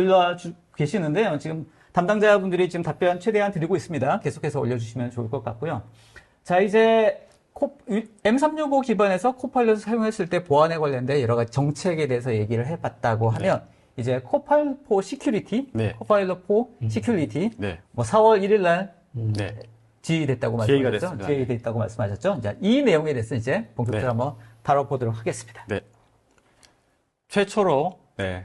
계시는데요. 지금 담당자분들이 지금 답변 최대한 드리고 있습니다. 계속해서 올려주시면 좋을 것 같고요. 자, 이제 M365 기반에서 코파일럿을 사용했을 때 보안에 관련된 여러 가지 정책에 대해서 얘기를 해봤다고 하면 이제 코파일럿 for Security, 네. 코파일럿 for Security, 네. 뭐 4월 1일 날 네. GE됐다고 GE가 말씀하셨죠? 됐습니다. GE됐다고 말씀하셨죠? 이제 이 내용에 대해서 이제 본격적으로 네. 한번 다뤄보도록 하겠습니다. 네. 최초로, 네.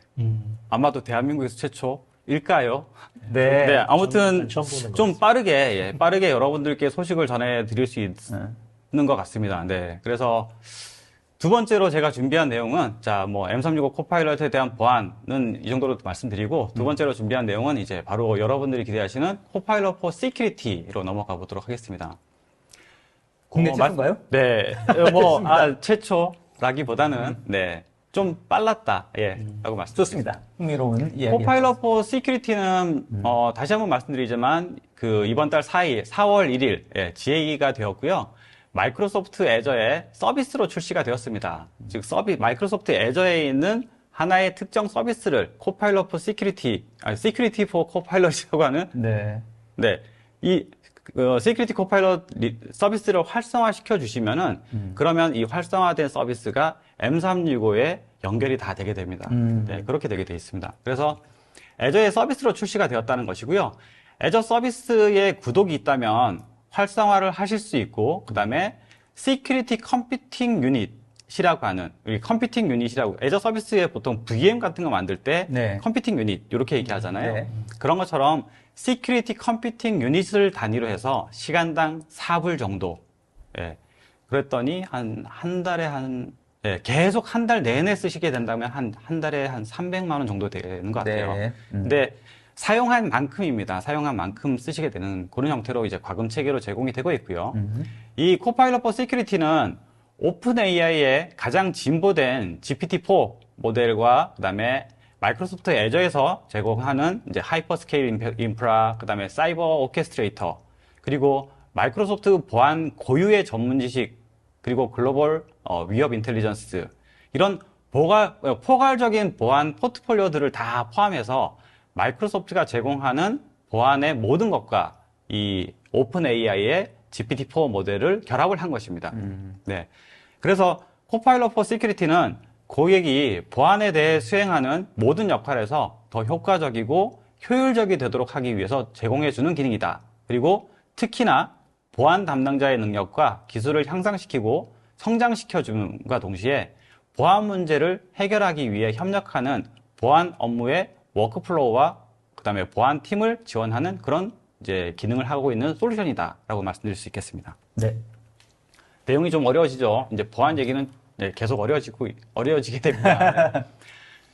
아마도 대한민국에서 최초일까요? 네. 네, 아무튼 처음 보는 것 좀 빠르게 여러분들께 소식을 전해드릴 수 있는 것 같습니다. 네. 그래서 두 번째로 제가 준비한 내용은, 자, 뭐, M365 코파일럿에 대한 보안은 이 정도로 말씀드리고, 두 번째로 준비한 내용은 이제 바로 여러분들이 기대하시는 코파일럿 for Security로 넘어가 보도록 하겠습니다. 국내 어, 최초인가요? 네. 최초라기보다는, 네. 좀 빨랐다. 예. 라고 말씀드립니다. 좋습니다. 흥미로운 이야기. 코파일럿 for Security는, 다시 한번 말씀드리지만, 이번 달 4월 1일, 예, GA가 되었고요. 마이크로소프트 애저의 서비스로 출시가 되었습니다. 즉, 마이크로소프트 애저에 있는 하나의 특정 서비스를 코파일럿 for Security, Security for Copilot이라고 하는, 네. 네. 시큐리티 코파일럿 서비스를 활성화시켜 주시면은, 그러면 이 활성화된 서비스가 M365에 연결이 다 되게 됩니다. 네, 그렇게 되게 돼 있습니다. 그래서 애저의 서비스로 출시가 되었다는 것이고요. 애저 서비스에 구독이 있다면 활성화를 하실 수 있고, 그 다음에 시큐리티 컴퓨팅 유닛이라고 하는, 우리 컴퓨팅 유닛이라고, 애저 서비스에 보통 VM 같은 거 만들 때 네. 컴퓨팅 유닛 이렇게 얘기하잖아요. 네. 그런 것처럼 시큐리티 컴퓨팅 유닛을 단위로 해서 시간당 4불 정도. 예. 그랬더니 한 달에 계속 한 달 내내 쓰시게 된다면 한 달에 한 300만 원 정도 되는 것 같아요. 네. 근데 사용한 만큼입니다. 사용한 만큼 쓰시게 되는 그런 형태로 이제 과금 체계로 제공이 되고 있고요. 이 코파일럿 for Security는 오픈 AI의 가장 진보된 GPT-4 모델과 그다음에 마이크로소프트 애저에서 제공하는 이제 하이퍼스케일 인프라, 그다음에 사이버 오케스트레이터, 그리고 마이크로소프트 보안 고유의 전문 지식, 그리고 글로벌 위협 인텔리전스, 이런 포괄적인 보안 포트폴리오들을 다 포함해서 마이크로소프트가 제공하는 보안의 모든 것과 이 오픈 AI의 GPT-4 모델을 결합을 한 것입니다. 네. 그래서 코파일럿 for Security는 고객이 보안에 대해 수행하는 모든 역할에서 더 효과적이고 효율적이 되도록 하기 위해서 제공해주는 기능이다. 그리고 특히나 보안 담당자의 능력과 기술을 향상시키고 성장시켜줌과 동시에 보안 문제를 해결하기 위해 협력하는 보안 업무의 워크플로우와 그다음에 보안 팀을 지원하는 그런 이제 기능을 하고 있는 솔루션이다라고 말씀드릴 수 있겠습니다. 네. 내용이 좀 어려워지죠. 이제 보안 얘기는 계속 어려워지게 됩니다.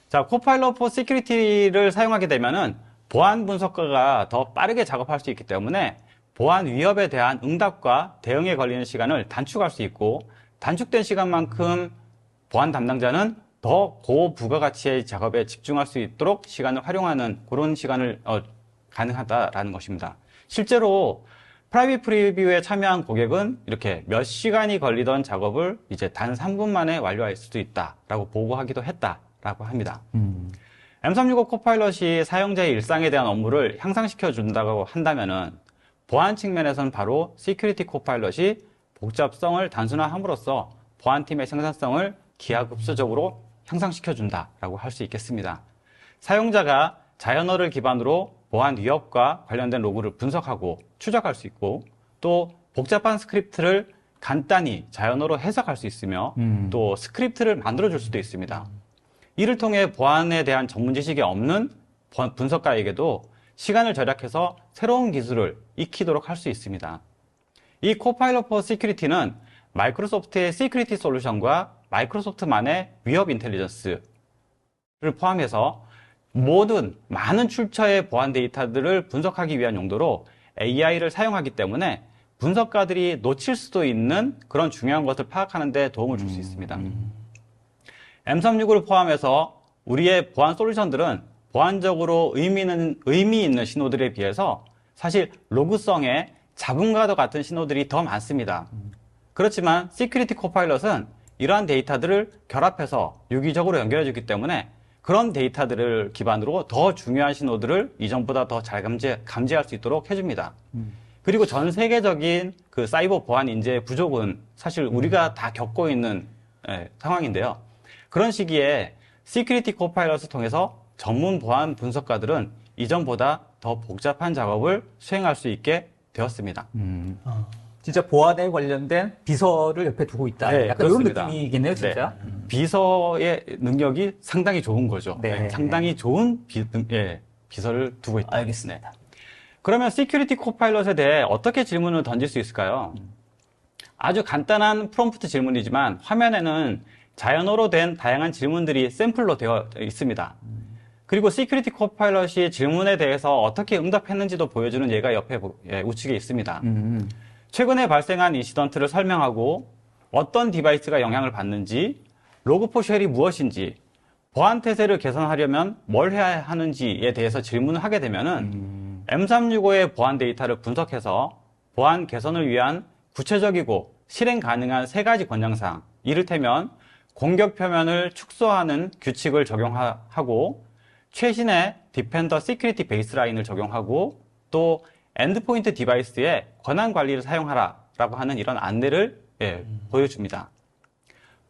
자, 코파일럿 for Security를 사용하게 되면은 보안 분석가가 더 빠르게 작업할 수 있기 때문에 보안 위협에 대한 응답과 대응에 걸리는 시간을 단축할 수 있고, 단축된 시간만큼 보안 담당자는 더 고부가가치의 작업에 집중할 수 있도록 시간을 활용하는 그런 시간을 가능하다라는 것입니다. 실제로 프라이빗 프리뷰에 참여한 고객은 이렇게 몇 시간이 걸리던 작업을 이제 단 3분 만에 완료할 수도 있다라고 보고하기도 했다라고 합니다. M365 코파일럿이 사용자의 일상에 대한 업무를 향상시켜 준다고 한다면은 보안 측면에서는 바로 시큐리티 코파일럿이 복잡성을 단순화함으로써 보안팀의 생산성을 기하급수적으로 향상시켜 준다라고 할 수 있겠습니다. 사용자가 자연어를 기반으로 보안 위협과 관련된 로그를 분석하고 추적할 수 있고, 또 복잡한 스크립트를 간단히 자연어로 해석할 수 있으며 또 스크립트를 만들어줄 수도 있습니다. 이를 통해 보안에 대한 전문 지식이 없는 분석가에게도 시간을 절약해서 새로운 기술을 익히도록 할 수 있습니다. 이 코파일럿 for Security는 마이크로소프트의 시큐리티 솔루션과 마이크로소프트만의 위협 인텔리전스를 포함해서 많은 출처의 보안 데이터들을 분석하기 위한 용도로 AI를 사용하기 때문에 분석가들이 놓칠 수도 있는 그런 중요한 것을 파악하는 데 도움을 줄 수 있습니다. M365를 포함해서 우리의 보안 솔루션들은 보안적으로 의미 있는 신호들에 비해서 사실 로그성의 잡음과도 같은 신호들이 더 많습니다. 그렇지만 시큐리티 코파일럿은 이러한 데이터들을 결합해서 유기적으로 연결해주기 때문에 그런 데이터들을 기반으로 더 중요한 신호들을 이전보다 더 잘 감지할 수 있도록 해줍니다. 그리고 전 세계적인 그 사이버 보안 인재의 부족은 사실 우리가 다 겪고 있는 상황인데요. 그런 시기에 시큐리티 코파일럿을 통해서 전문 보안 분석가들은 이전보다 더 복잡한 작업을 수행할 수 있게 되었습니다. 진짜 보안에 관련된 비서를 옆에 두고 있다. 네, 약간 그렇습니다. 이런 느낌이겠네요, 진짜. 네. 비서의 능력이 상당히 좋은 거죠. 네. 상당히 좋은 비서를 두고 있다. 알겠습니다. 그러면 시큐리티 코파일럿에 대해 어떻게 질문을 던질 수 있을까요? 아주 간단한 프롬프트 질문이지만 화면에는 자연어로 된 다양한 질문들이 샘플로 되어 있습니다. 그리고 시큐리티 코파일럿이 질문에 대해서 어떻게 응답했는지도 보여주는 예가 옆에 우측에 있습니다. 최근에 발생한 인시던트를 설명하고 어떤 디바이스가 영향을 받는지, 로그4쉘이 무엇인지, 보안 태세를 개선하려면 뭘 해야 하는지에 대해서 질문을 하게 되면은 M365의 보안 데이터를 분석해서 보안 개선을 위한 구체적이고 실행 가능한 3가지 권장사항, 이를테면 공격 표면을 축소하는 규칙을 적용하고 최신의 디펜더 시큐리티 베이스라인을 적용하고 또 엔드포인트 디바이스의 권한 관리를 사용하라라고 하는 이런 안내를 보여줍니다.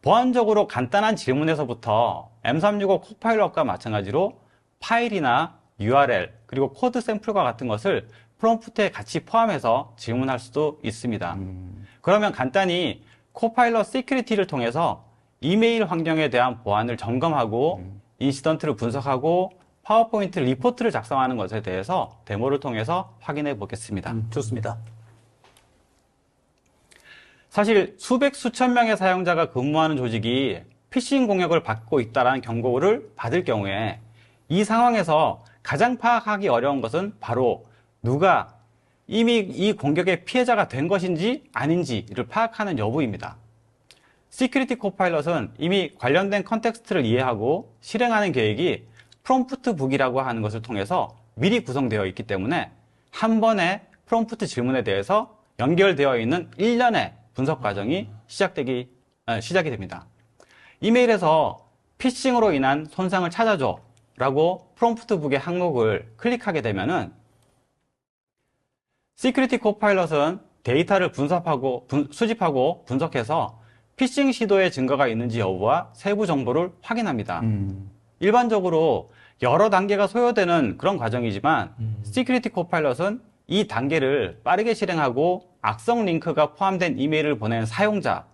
보안적으로 간단한 질문에서부터 M365 코파일럿과 마찬가지로 파일이나 URL 그리고 코드 샘플과 같은 것을 프롬프트에 같이 포함해서 질문할 수도 있습니다. 그러면 간단히 코파일럿 시큐리티를 통해서 이메일 환경에 대한 보안을 점검하고 인시던트를 분석하고 파워포인트 리포트를 작성하는 것에 대해서 데모를 통해서 확인해 보겠습니다. 좋습니다. 사실 수백 수천 명의 사용자가 근무하는 조직이 피싱 공격을 받고 있다는 경고를 받을 경우에 이 상황에서 가장 파악하기 어려운 것은 바로 누가 이미 이 공격의 피해자가 된 것인지 아닌지를 파악하는 여부입니다. 시큐리티 코파일럿은 이미 관련된 컨텍스트를 이해하고 실행하는 계획이 프롬프트 북이라고 하는 것을 통해서 미리 구성되어 있기 때문에 한 번의 프롬프트 질문에 대해서 연결되어 있는 일련의 분석 과정이 시작이 됩니다. 이메일에서 피싱으로 인한 손상을 찾아줘 라고 프롬프트 북의 항목을 클릭하게 되면은 시큐리티 코파일럿은 데이터를 수집하고 분석해서 피싱 시도의 증거가 있는지 여부와 세부 정보를 확인합니다. 일반적으로 여러 단계가 소요되는 그런 과정이지만 시큐리티 코파일럿은 이 단계를 빠르게 실행하고 악성 링크가 포함된 이메일을 보낸 사용자,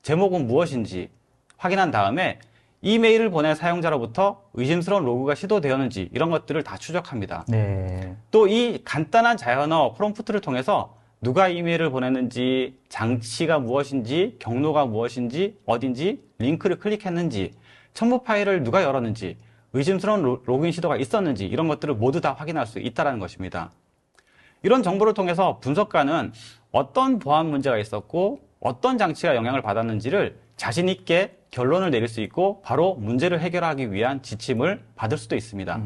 제목은 무엇인지 확인한 다음에 이메일을 보낸 사용자로부터 의심스러운 로그가 시도되었는지 이런 것들을 다 추적합니다. 네. 또 이 간단한 자연어 프롬프트를 통해서 누가 이메일을 보냈는지, 장치가 무엇인지, 경로가 무엇인지, 어딘지, 링크를 클릭했는지, 첨부 파일을 누가 열었는지, 의심스러운 로그인 시도가 있었는지 이런 것들을 모두 다 확인할 수 있다는 것입니다. 이런 정보를 통해서 분석가는 어떤 보안 문제가 있었고 어떤 장치가 영향을 받았는지를 자신 있게 결론을 내릴 수 있고 바로 문제를 해결하기 위한 지침을 받을 수도 있습니다.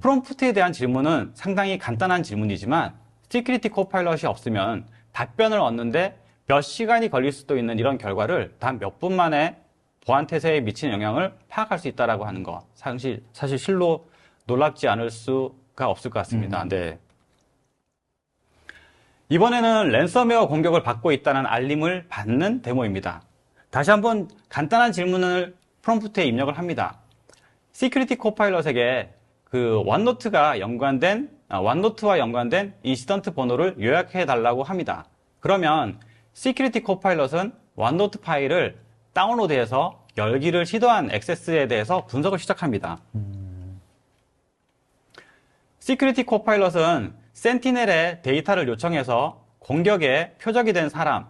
프롬프트에 대한 질문은 상당히 간단한 질문이지만 시큐리티 코파일럿이 없으면 답변을 얻는데 몇 시간이 걸릴 수도 있는 이런 결과를 단 몇 분 만에 보안 태세에 미치는 영향을 파악할 수 있다라고 하는 것. 사실 실로 놀랍지 않을 수가 없을 것 같습니다. 네. 이번에는 랜섬웨어 공격을 받고 있다는 알림을 받는 데모입니다. 다시 한번 간단한 질문을 프롬프트에 입력을 합니다. 시큐리티 코파일럿에게 그 원노트와 연관된 인시던트 번호를 요약해 달라고 합니다. 그러면 시큐리티 코파일럿은 원노트 파일을 다운로드해서 열기를 시도한 액세스에 대해서 분석을 시작합니다. 시큐리티 코파일럿은 센티넬에 데이터를 요청해서 공격에 표적이 된 사람,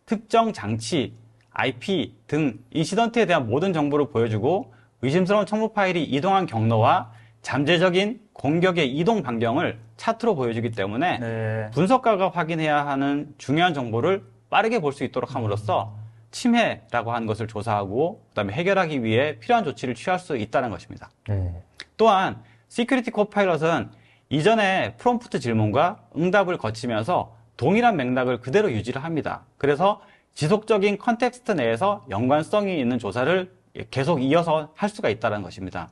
특정 장치, IP 등 인시던트에 대한 모든 정보를 보여주고 의심스러운 첨부 파일이 이동한 경로와 잠재적인 공격의 이동 반경을 차트로 보여주기 때문에 분석가가 확인해야 하는 중요한 정보를 빠르게 볼 수 있도록 함으로써 침해라고 하는 것을 조사하고 그다음에 해결하기 위해 필요한 조치를 취할 수 있다는 것입니다. 네. 또한 시큐리티 코파일럿은 이전에 프롬프트 질문과 응답을 거치면서 동일한 맥락을 그대로 유지를 합니다. 그래서 지속적인 컨텍스트 내에서 연관성이 있는 조사를 계속 이어서 할 수가 있다는 것입니다.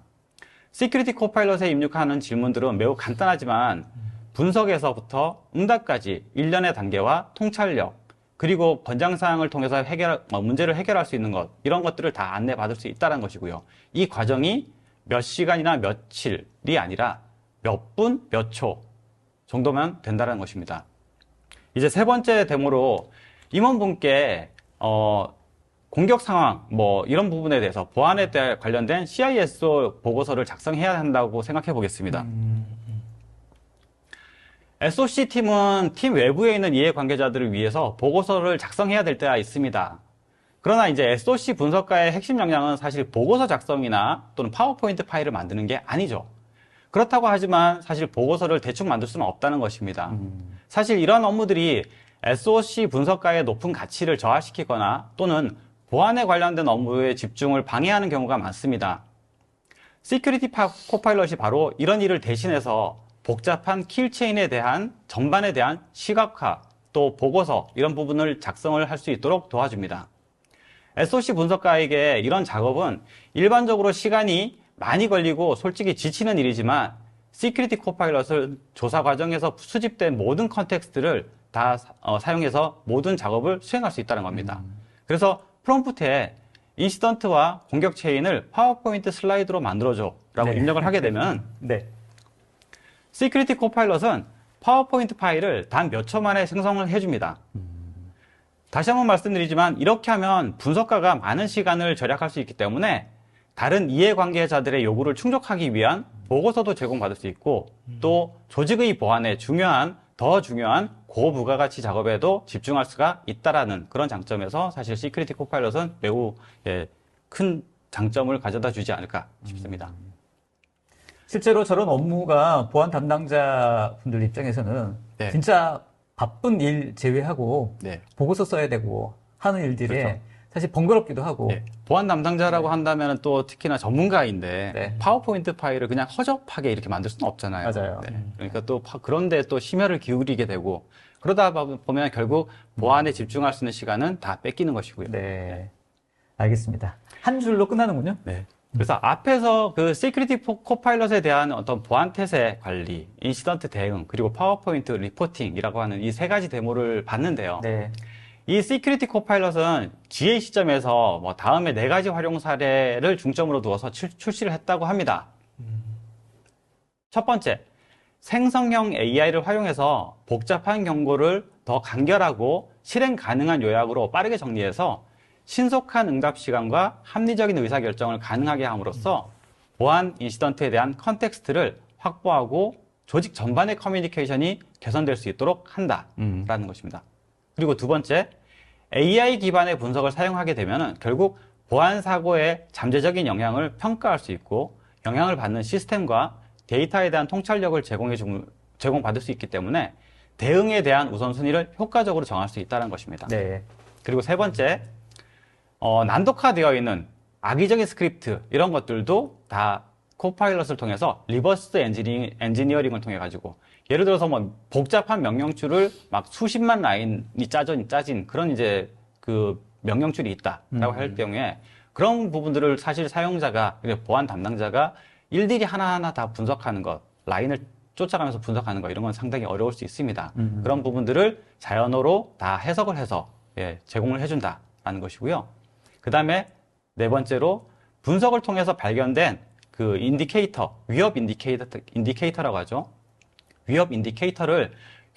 시큐리티 코파일럿에 입력하는 질문들은 매우 간단하지만 분석에서부터 응답까지 일련의 단계와 통찰력, 그리고 권장사항을 통해서 문제를 해결할 수 있는 것, 이런 것들을 다 안내받을 수 있다는 것이고요. 이 과정이 몇 시간이나 며칠이 아니라 몇 분, 몇 초 정도면 된다는 것입니다. 이제 세 번째 데모로 임원분께 공격 상황 이런 부분에 대해서 보안에 관련된 CISO 보고서를 작성해야 한다고 생각해 보겠습니다. SOC 팀은 팀 외부에 있는 이해관계자들을 위해서 보고서를 작성해야 될 때가 있습니다. 그러나 이제 SOC 분석가의 핵심 역량은 사실 보고서 작성이나 또는 파워포인트 파일을 만드는 게 아니죠. 그렇다고 하지만 사실 보고서를 대충 만들 수는 없다는 것입니다. 사실 이런 업무들이 SOC 분석가의 높은 가치를 저하시키거나 또는 보안에 관련된 업무의 집중을 방해하는 경우가 많습니다. 시큐리티 코파일럿이 바로 이런 일을 대신해서 복잡한 킬체인에 대한 전반에 대한 시각화, 또 보고서 이런 부분을 작성을 할 수 있도록 도와줍니다. SOC 분석가에게 이런 작업은 일반적으로 시간이 많이 걸리고 솔직히 지치는 일이지만 시큐리티 코파일럿을 조사 과정에서 수집된 모든 컨텍스트를 다 사용해서 모든 작업을 수행할 수 있다는 겁니다. 그래서 프롬프트에 인시던트와 공격 체인을 파워포인트 슬라이드로 만들어줘 라고 네. 입력을 하게 되면 네. 시큐리티 코파일럿은 파워포인트 파일을 단 몇 초 만에 생성을 해줍니다. 다시 한번 말씀드리지만 이렇게 하면 분석가가 많은 시간을 절약할 수 있기 때문에 다른 이해관계자들의 요구를 충족하기 위한 보고서도 제공받을 수 있고 또 조직의 보안에 더 중요한 고부가가치 작업에도 집중할 수가 있다라는 그런 장점에서 사실 시큐리티 코파일럿은 매우 큰 장점을 가져다 주지 않을까 싶습니다. 실제로 저런 업무가 보안 담당자 분들 입장에서는 네. 진짜 바쁜 일 제외하고 네. 보고서 써야 되고 하는 일들이 그렇죠. 사실 번거롭기도 하고 네. 보안 담당자라고 한다면 또 특히나 전문가인데 네. 파워포인트 파일을 그냥 허접하게 이렇게 만들 수는 없잖아요. 맞아요. 네. 그러니까 또 그런데 또 심혈을 기울이게 되고 그러다 보면 결국 보안에 집중할 수 있는 시간은 다 뺏기는 것이고요. 네. 알겠습니다. 한 줄로 끝나는군요. 네. 그래서 앞에서 그 시큐리티 코파일럿에 대한 어떤 보안 태세 관리, 인시던트 대응, 그리고 파워포인트 리포팅이라고 하는 이 세 가지 데모를 봤는데요. 네. 이 시큐리티 코파일럿은 GA 시점에서 다음에 네 가지 활용 사례를 중점으로 두어서 출시를 했다고 합니다. 첫 번째, 생성형 AI를 활용해서 복잡한 경고를 더 간결하고 실행 가능한 요약으로 빠르게 정리해서 신속한 응답 시간과 합리적인 의사결정을 가능하게 함으로써 보안 인시던트에 대한 컨텍스트를 확보하고 조직 전반의 커뮤니케이션이 개선될 수 있도록 한다라는 것입니다. 그리고 두 번째, AI 기반의 분석을 사용하게 되면 결국 보안 사고의 잠재적인 영향을 평가할 수 있고 영향을 받는 시스템과 데이터에 대한 통찰력을 제공받을 수 있기 때문에 대응에 대한 우선순위를 효과적으로 정할 수 있다는 것입니다. 네. 그리고 세 번째, 난독화되어 있는 악의적인 스크립트 이런 것들도 다 코파일럿을 통해서 리버스 엔지니어링을 통해 가지고 예를 들어서 복잡한 명령줄을 막 수십만 라인이 짜진 그런 이제 그 명령줄이 있다라고 할 경우에 그런 부분들을 사실 사용자가 보안 담당자가 일일이 하나하나 다 분석하는 것, 라인을 쫓아가면서 분석하는 것 이런 건 상당히 어려울 수 있습니다. 그런 부분들을 자연어로 다 해석을 해서 제공을 해준다라는 것이고요. 그 다음에 네 번째로 분석을 통해서 발견된 그 위협 인디케이터라고 하죠. 위협 인디케이터를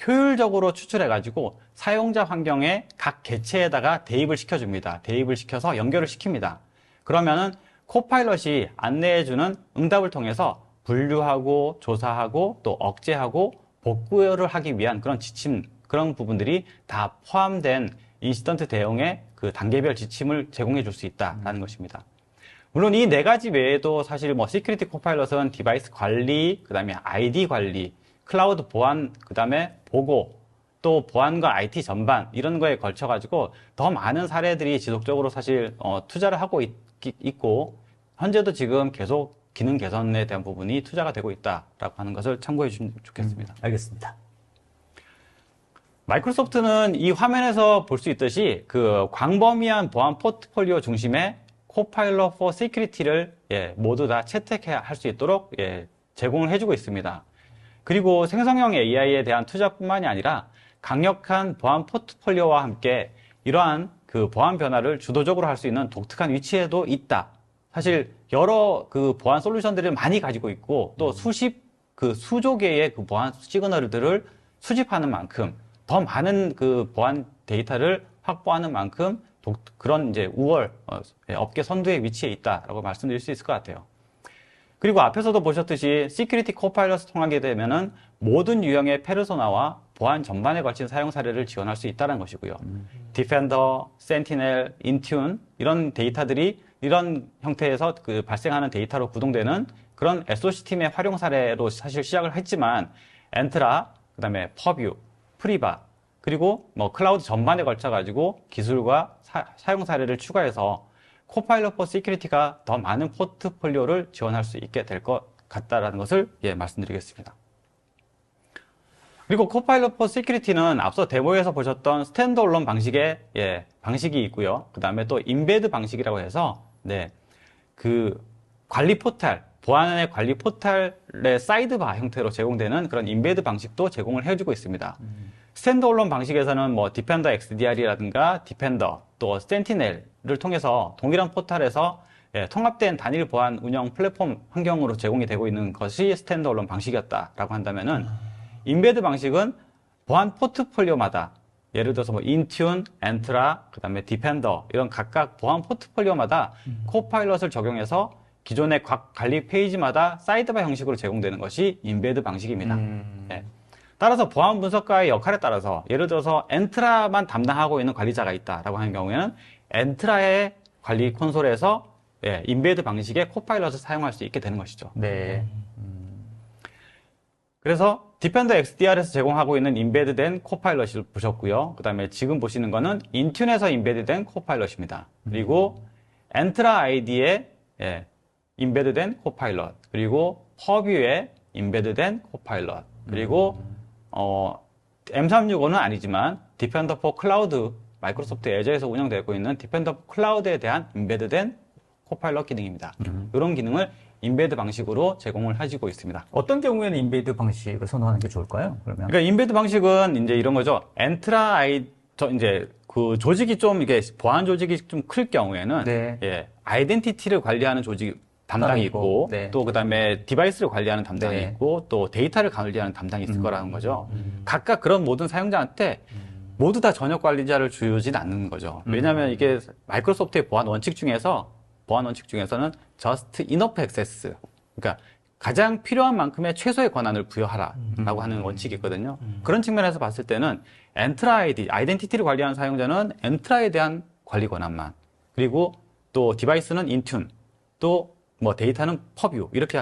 효율적으로 추출해가지고 사용자 환경의 각 개체에다가 대입을 시켜줍니다. 대입을 시켜서 연결을 시킵니다. 그러면은 코파일럿이 안내해주는 응답을 통해서 분류하고 조사하고 또 억제하고 복구를 하기 위한 그런 지침, 그런 부분들이 다 포함된 인시던트 대응의 그 단계별 지침을 제공해 줄 수 있다라는 것입니다. 물론 이 네 가지 외에도 사실 시큐리티 코파일럿은 디바이스 관리, 그 다음에 아이디 관리, 클라우드 보안, 그 다음에 보고, 또 보안과 IT 전반 이런 거에 걸쳐 가지고 더 많은 사례들이 지속적으로 사실 투자를 하고 있고 현재도 지금 계속 기능 개선에 대한 부분이 투자가 되고 있다라고 하는 것을 참고해 주시면 좋겠습니다. 알겠습니다. 마이크로소프트는 이 화면에서 볼 수 있듯이 그 광범위한 보안 포트폴리오 중심의 코파일럿 for Security를 모두 다 채택할 수 있도록 제공을 해주고 있습니다. 그리고 생성형 AI에 대한 투자뿐만이 아니라 강력한 보안 포트폴리오와 함께 이러한 그 보안 변화를 주도적으로 할 수 있는 독특한 위치에도 있다. 사실 여러 그 보안 솔루션들을 많이 가지고 있고 또 수조 개의 그 보안 시그널들을 수집하는 만큼 더 많은 그 보안 데이터를 확보하는 만큼 그런 이제 업계 선두의 위치에 있다라고 말씀드릴 수 있을 것 같아요. 그리고 앞에서도 보셨듯이 시큐리티 코파일럿을 통하게 되면은 모든 유형의 페르소나와 보안 전반에 걸친 사용 사례를 지원할 수 있다는 것이고요. 디펜더, 센티넬, 인튠 이런 데이터들이 이런 형태에서 그 발생하는 데이터로 구동되는 그런 SOC 팀의 활용 사례로 사실 시작을 했지만 엔트라, 그다음에 퍼뷰, 프리바 그리고 뭐 클라우드 전반에 걸쳐 가지고 기술과 사용 사례를 추가해서 코파일럿 포 시큐리티가 더 많은 포트폴리오를 지원할 수 있게 될 것 같다라는 것을 말씀드리겠습니다. 그리고 코파일럿 포 시큐리티는 앞서 데모에서 보셨던 스탠드얼론 방식의 방식이 있고요. 그 다음에 또 인베드 방식이라고 해서 그 관리 포탈, 보안의 관리 포탈의 사이드바 형태로 제공되는 그런 인베드 방식도 제공을 해주고 있습니다. 스탠드얼론 방식에서는 뭐 디펜더 XDR이라든가 디펜더 또 센티넬을 통해서 동일한 포탈에서 통합된 단일 보안 운영 플랫폼 환경으로 제공이 되고 있는 것이 스탠드얼론 방식이었다라고 한다면은 인베드 방식은 보안 포트폴리오마다 예를 들어서 뭐 인튠, 엔트라, 그다음에 디펜더 이런 각각 보안 포트폴리오마다 코파일럿을 적용해서 기존의 각 관리 페이지마다 사이드바 형식으로 제공되는 것이 인베드 방식입니다. 따라서 보안 분석가의 역할에 따라서 예를 들어서 엔트라만 담당하고 있는 관리자가 있다라고 하는 경우에는 엔트라의 관리 콘솔에서 인베드 방식의 코파일럿을 사용할 수 있게 되는 것이죠. 네. 그래서 디펜더 XDR에서 제공하고 있는 인베드된 코파일럿을 보셨고요. 그 다음에 지금 보시는 거는 인튠에서 인베드된 코파일럿입니다. 그리고 엔트라 아이디에 인베드된 코파일럿, 그리고 퍼뷰에 인베드된 코파일럿, 그리고 M365는 아니지만 디펜더 포 클라우드, 마이크로소프트 애저에서 운영되고 있는 디펜더 포 클라우드에 대한 인베드된 코파일럿 기능입니다. 이런 기능을 인베드 방식으로 제공을 해주고 있습니다. 어떤 경우에는 인베드 방식을 선호하는 게 좋을까요? 그러면 그러니까 인베드 방식은 이제 이런 거죠. 엔트라 이제 그 조직이 좀 이게 보안 조직이 좀 클 경우에는 아이덴티티를 관리하는 조직 담당이 있고 또 그다음에 디바이스를 관리하는 담당이 있고 또 데이터를 관리하는 담당이 있을 거라는 거죠. 각각 그런 모든 사용자한테 모두 다 전역 관리자를 주진 않는 거죠. 왜냐하면 이게 마이크로소프트의 보안 원칙 중에서는 just enough access, 그러니까 가장 필요한 만큼의 최소의 권한을 부여하라라고 하는 원칙이 있거든요. 그런 측면에서 봤을 때는 엔트라 아이덴티티를 관리하는 사용자는 엔트라에 대한 관리 권한만, 그리고 또 디바이스는 인튠, 또 뭐 데이터는 퍼뷰 이렇게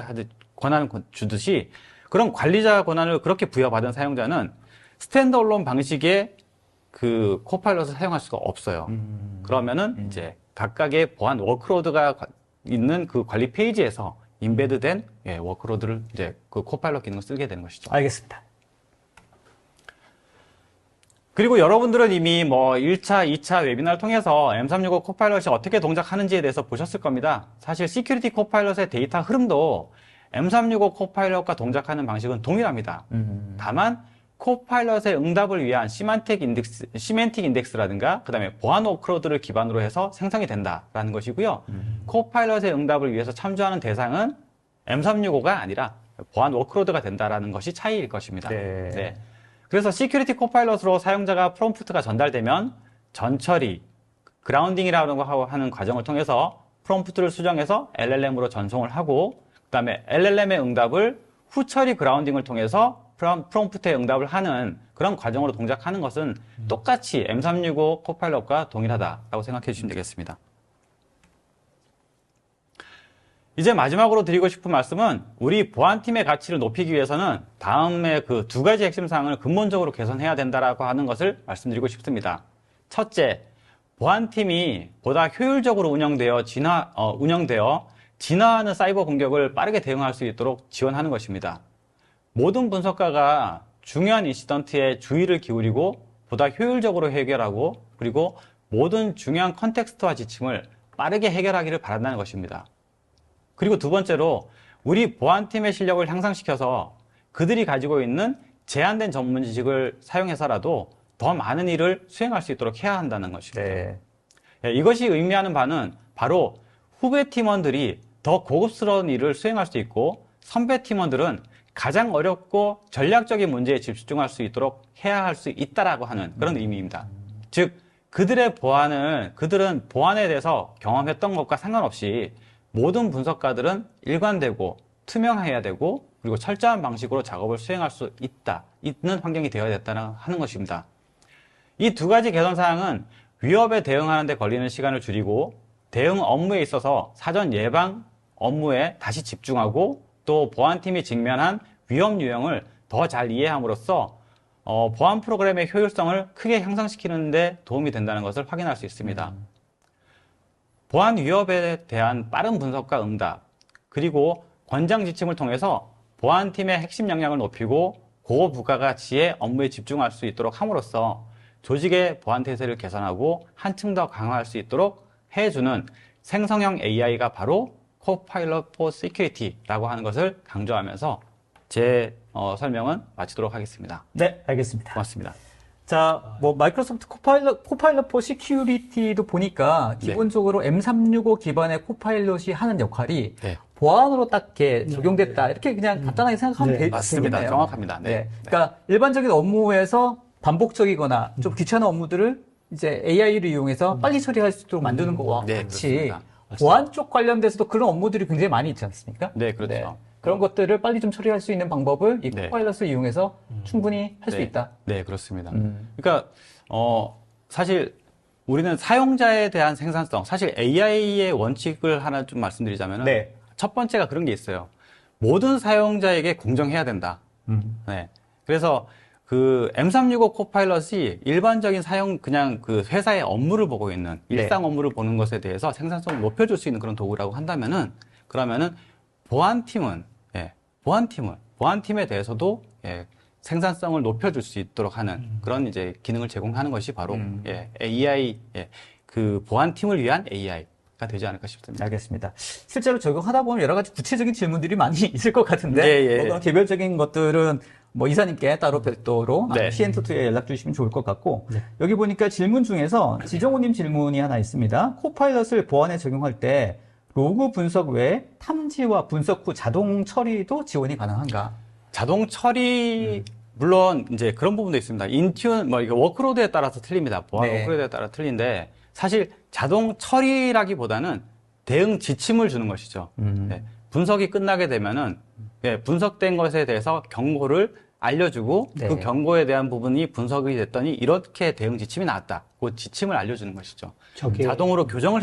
권한을 주듯이 그런 관리자 권한을 그렇게 부여받은 사용자는 스탠드얼론 방식의 그 코파일럿을 사용할 수가 없어요. 그러면은 이제 각각의 보안 워크로드가 있는 그 관리 페이지에서 인베드된 워크로드를 이제 그 코파일럿 기능을 쓰게 되는 것이죠. 알겠습니다. 그리고 여러분들은 이미 뭐 1차, 2차 웨비나를 통해서 M365 코파일럿이 어떻게 동작하는지에 대해서 보셨을 겁니다. 사실 시큐리티 코파일럿의 데이터 흐름도 M365 코파일럿과 동작하는 방식은 동일합니다. 다만 코파일럿의 응답을 위한 시멘틱 인덱스라든가 그다음에 보안 워크로드를 기반으로 해서 생성이 된다라는 것이고요. 코파일럿의 응답을 위해서 참조하는 대상은 M365가 아니라 보안 워크로드가 된다라는 것이 차이일 것입니다. 네. 그래서 시큐리티 코파일럿으로 사용자가 프롬프트가 전달되면 전처리, 그라운딩이라고 하는 과정을 통해서 프롬프트를 수정해서 LLM으로 전송을 하고 그다음에 LLM의 응답을 후처리 그라운딩을 통해서 프롬프트에 응답을 하는 그런 과정으로 동작하는 것은 똑같이 M365 코파일럿과 동일하다라고 생각해 주시면 되겠습니다. 이제 마지막으로 드리고 싶은 말씀은 우리 보안팀의 가치를 높이기 위해서는 다음에 그 두 가지 핵심 사항을 근본적으로 개선해야 된다라고 하는 것을 말씀드리고 싶습니다. 첫째, 보안팀이 보다 효율적으로 운영되어 진화하는 사이버 공격을 빠르게 대응할 수 있도록 지원하는 것입니다. 모든 분석가가 중요한 인시던트에 주의를 기울이고 보다 효율적으로 해결하고 그리고 모든 중요한 컨텍스트와 지침을 빠르게 해결하기를 바란다는 것입니다. 그리고 두 번째로 우리 보안팀의 실력을 향상시켜서 그들이 가지고 있는 제한된 전문 지식을 사용해서라도 더 많은 일을 수행할 수 있도록 해야 한다는 것입니다. 네. 이것이 의미하는 바는 바로 후배 팀원들이 더 고급스러운 일을 수행할 수 있고 선배 팀원들은 가장 어렵고 전략적인 문제에 집중할 수 있도록 해야 할 수 있다라고 하는 그런 의미입니다. 즉 그들은 보안에 대해서 경험했던 것과 상관없이 모든 분석가들은 일관되고 투명해야 되고 그리고 철저한 방식으로 작업을 수행할 수 있는 환경이 되어야 됐다는 하는 것입니다. 이 두 가지 개선 사항은 위협에 대응하는 데 걸리는 시간을 줄이고 대응 업무에 있어서 사전 예방 업무에 다시 집중하고 또 보안팀이 직면한 위험 유형을 더 잘 이해함으로써 보안 프로그램의 효율성을 크게 향상시키는 데 도움이 된다는 것을 확인할 수 있습니다. 보안 위협에 대한 빠른 분석과 응답, 그리고 권장 지침을 통해서 보안팀의 핵심 역량을 높이고 고부가가치의 업무에 집중할 수 있도록 함으로써 조직의 보안 태세를 개선하고 한층 더 강화할 수 있도록 해주는 생성형 AI가 바로 Copilot for Security라고 하는 것을 강조하면서 제 설명은 마치도록 하겠습니다. 네, 알겠습니다. 고맙습니다. 자, 뭐 마이크로소프트 코파일럿 포 시큐리티도 보니까 기본적으로 M365 기반의 코파일럿이 하는 역할이 네. 보안으로 딱 이렇게 적용됐다. 이렇게 그냥 간단하게 생각하면 맞습니다. 되겠네요. 정확합니다. 네. 그러니까 일반적인 업무에서 반복적이거나 좀 귀찮은 업무들을 이제 AI를 이용해서 빨리 처리할 수 있도록 만드는 거와 네, 같이 그렇습니다. 보안 쪽 관련돼서도 그런 업무들이 굉장히 많이 있지 않습니까? 네, 그렇죠. 그런 것들을 빨리 좀 처리할 수 있는 방법을 이 네. 코파일럿을 이용해서 충분히 할 수 네. 있다. 네, 그렇습니다. 그러니까 사실 우리는 사용자에 대한 생산성, 사실 AI의 원칙을 하나 좀 말씀드리자면 네. 첫 번째가 그런 게 있어요. 모든 사용자에게 공정해야 된다. 네. 그래서 그 M365 코파일럿이 일반적인 그냥 그 회사의 업무를 보고 있는 일상 업무를 보는 것에 대해서 생산성을 높여줄 수 있는 그런 도구라고 그러면은 보안팀에 대해서도 생산성을 높여줄 수 있도록 하는 그런 이제 기능을 제공하는 것이 바로 AI, 그 보안팀을 위한 AI가 되지 않을까 싶습니다. 알겠습니다. 실제로 적용하다 보면 여러 가지 구체적인 질문들이 많이 있을 것 같은데 네, 뭐 그런 개별적인 것들은 뭐 이사님께 따로 별도로 네. CN2에 연락 주시면 좋을 것 같고 여기 보니까 질문 중에서 지정호님 질문이 하나 있습니다. 코파일럿을 보안에 적용할 때 로그 분석 외에 탐지와 분석 후 자동 처리도 지원이 가능한가? 자동 처리 물론 이제 그런 부분도 있습니다. 인튠 이거 워크로드에 따라서 틀립니다. 보안 워크로드에 따라 틀린데 사실 자동 처리라기보다는 대응 지침을 주는 것이죠. 네. 분석이 끝나게 되면은 분석된 것에 대해서 경고를 알려주고 그 경고에 대한 부분이 분석이 됐더니 이렇게 대응 지침이 나왔다. 그 지침을 알려주는 것이죠. 자동으로 교정을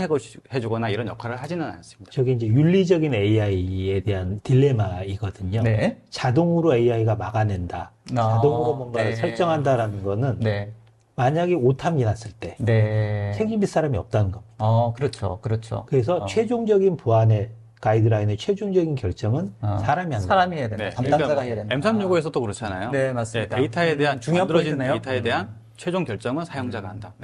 해주거나 이런 역할을 하지는 않습니다. 저게 이제 윤리적인 AI에 대한 딜레마이거든요. 네. 자동으로 AI가 막아낸다. 자동으로 뭔가를 설정한다라는 거는 만약에 오탐이 났을 때 책임질 사람이 없다는 겁니다. 그렇죠. 그래서 최종적인 보안의 가이드라인의 최종적인 결정은 사람이 한다. 사람이 해야 된다. 담당자가 해야 된다. M365에서도 그렇잖아요. 네, 맞습니다. 데이터에 대한 중요한 만들어진 포인트네요. 데이터에 대한 최종 결정은 사용자가 한다.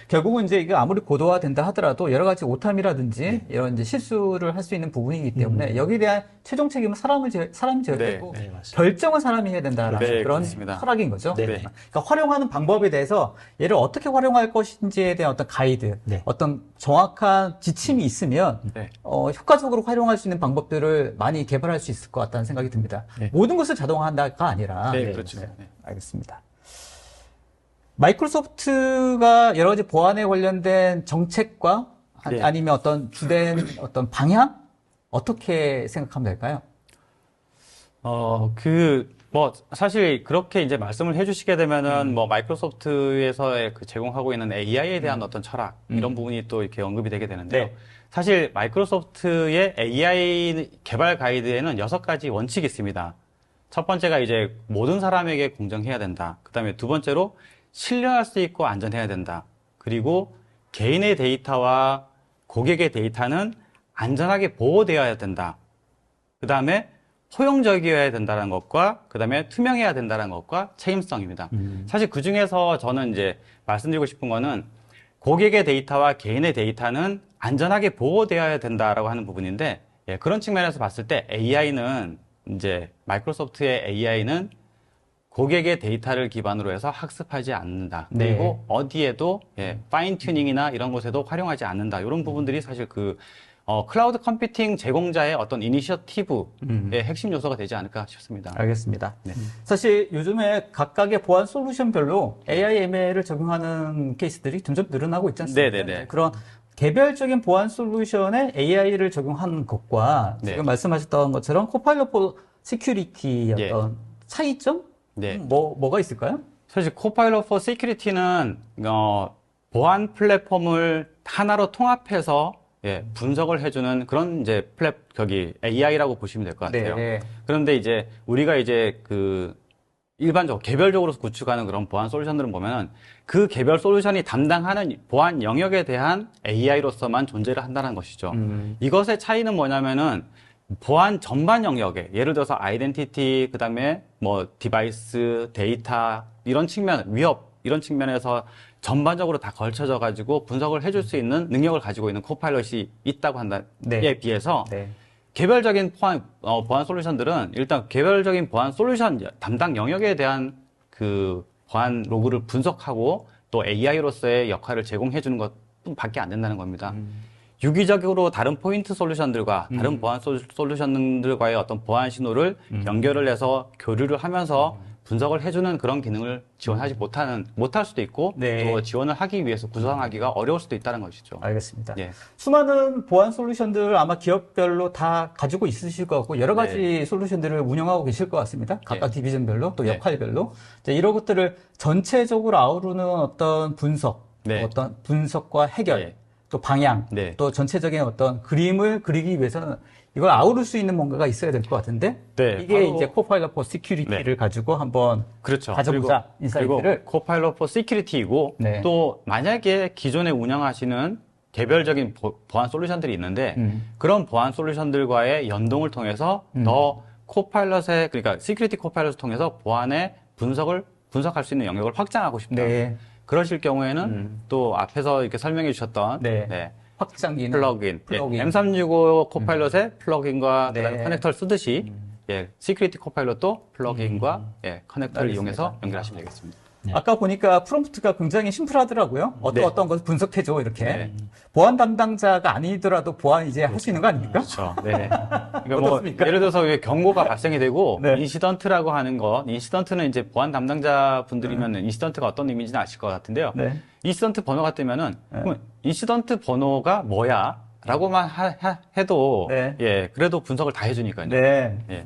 결국은 이제 이게 아무리 고도화된다 하더라도 여러 가지 오탐이라든지 이런 이제 실수를 할 수 있는 부분이기 때문에 여기에 대한 최종 책임은 사람이 져야 되고 결정은 사람이 해야 된다라는 그런 그렇습니다. 철학인 거죠. 네. 그러니까 활용하는 방법에 대해서 얘를 어떻게 활용할 것인지에 대한 어떤 가이드, 어떤 정확한 지침이 있으면 효과적으로 활용할 수 있는 방법들을 많이 개발할 수 있을 것 같다는 생각이 듭니다. 모든 것을 자동화한다가 아니라. 그렇죠. 알겠습니다. 마이크로소프트가 여러 가지 보안에 관련된 정책과 아니면 어떤 주된 어떤 방향 어떻게 생각하면 될까요? 뭐 사실 그렇게 이제 말씀을 해주시게 되면은 뭐 마이크로소프트에서의 그 제공하고 있는 AI에 대한 어떤 철학 이런 부분이 또 이렇게 언급이 되게 되는데요. 네. 사실 마이크로소프트의 AI 개발 가이드에는 6가지 원칙이 있습니다. 첫 번째가 이제 모든 사람에게 공정해야 된다. 그다음에 두 번째로 신뢰할 수 있고 안전해야 된다. 그리고 개인의 데이터와 고객의 데이터는 안전하게 보호되어야 된다. 그다음에 포용적이어야 된다는 것과 그다음에 투명해야 된다는 것과 책임성입니다. 사실 그 중에서 저는 이제 말씀드리고 싶은 거는 고객의 데이터와 개인의 데이터는 안전하게 보호되어야 된다라고 하는 부분인데 예, 그런 측면에서 봤을 때 AI는 이제 마이크로소프트의 AI는 고객의 데이터를 기반으로 해서 학습하지 않는다. 네. 그리고 어디에도 예, 파인 튜닝이나 이런 곳에도 활용하지 않는다. 이런 부분들이 사실 그 클라우드 컴퓨팅 제공자의 어떤 이니셔티브의 핵심 요소가 되지 않을까 싶습니다. 알겠습니다. 네. 사실 요즘에 각각의 보안 솔루션별로 AI, ML을 적용하는 케이스들이 점점 늘어나고 있지 않습니까? 네네네. 그런 개별적인 보안 솔루션에 AI를 적용하는 것과 네. 지금 말씀하셨던 것처럼 코파일럿 포 시큐리티의 예. 어떤 차이점? 네. 뭐가 있을까요? 사실 코파일럿 포 시큐리티는 보안 플랫폼을 하나로 통합해서 예, 분석을 해주는 그런 이제 AI라고 보시면 될 것 같아요. 네. 그런데 이제 우리가 이제 그 일반적으로 개별적으로 구축하는 그런 보안 솔루션들은 보면은 그 개별 솔루션이 담당하는 보안 영역에 대한 AI로서만 존재를 한다는 것이죠. 이것의 차이는 뭐냐면은 보안 전반 영역에 예를 들어서 아이덴티티 그다음에 뭐 디바이스, 데이터 이런 측면, 위협 이런 측면에서 전반적으로 다 걸쳐져 가지고 분석을 해줄 수 있는 능력을 가지고 있는 코파일럿이 있다고 한다에 네. 비해서 네. 개별적인 보안 솔루션들은 일단 개별적인 보안 솔루션 담당 영역에 대한 그 보안 로그를 분석하고 또 AI로서의 역할을 제공해 주는 것밖에 안 된다는 겁니다. 유기적으로 다른 포인트 솔루션들과 다른 보안 솔루션들과의 어떤 보안 신호를 연결을 해서 교류를 하면서 분석을 해주는 그런 기능을 지원하지 못할 수도 있고 네. 또 지원을 하기 위해서 구성하기가 어려울 수도 있다는 것이죠. 알겠습니다. 예. 수많은 보안 솔루션들 아마 기업별로 다 가지고 있으실 것 같고 여러 가지 솔루션들을 운영하고 계실 것 같습니다. 각각 디비전별로 또 네. 역할별로 이제 이런 것들을 전체적으로 아우르는 어떤 분석, 네. 어떤 분석과 해결, 네. 또 방향, 네. 또 전체적인 어떤 그림을 그리기 위해서는 이걸 아우를 수 있는 뭔가가 있어야 될 것 같은데 네, 이게 바로- 이제 코파일럿 포 시큐리티를 네. 가지고 한번 그렇죠. 가져보자 인사이트를. 그리고 코파일럿 포 시큐리티이고 네. 또 만약에 기존에 운영하시는 개별적인 보안 솔루션들이 있는데 음. 그런 보안 솔루션들과의 연동을 통해서 더 코파일럿의 그러니까 시큐리티 코파일럿을 통해서 보안의 분석할 수 있는 영역을 확장하고 싶다. 네. 그러실 경우에는 또 앞에서 이렇게 설명해 주셨던 네. 확장 기능, 플러그인, 플러그인. 예, M365 코파일럿의 플러그인과 네. 그다음에 커넥터를 쓰듯이 예, 시큐리티 코파일럿도 플러그인과 예, 커넥터를 알겠습니다. 이용해서 연결하시면 되겠습니다. 아까 보니까 프롬프트가 굉장히 심플하더라고요. 네. 어떤 것을 분석해줘 이렇게. 네. 보안 담당자가 아니더라도 보안 이제 할 수 있는 거 아닙니까? 그렇죠. 네. 그러니까 뭐 어떻습니까? 예를 들어서 왜 경고가 발생이 되고 네. 인시던트라고 하는 거, 인시던트는 이제 보안 담당자 분들이면 인시던트가 어떤 의미인지는 아실 것 같은데요. 네. 인시던트 번호가 뜨면은 그럼 인시던트 번호가 뭐야? 라고만 해도 네. 예, 그래도 분석을 다 해주니까요. 네. 예.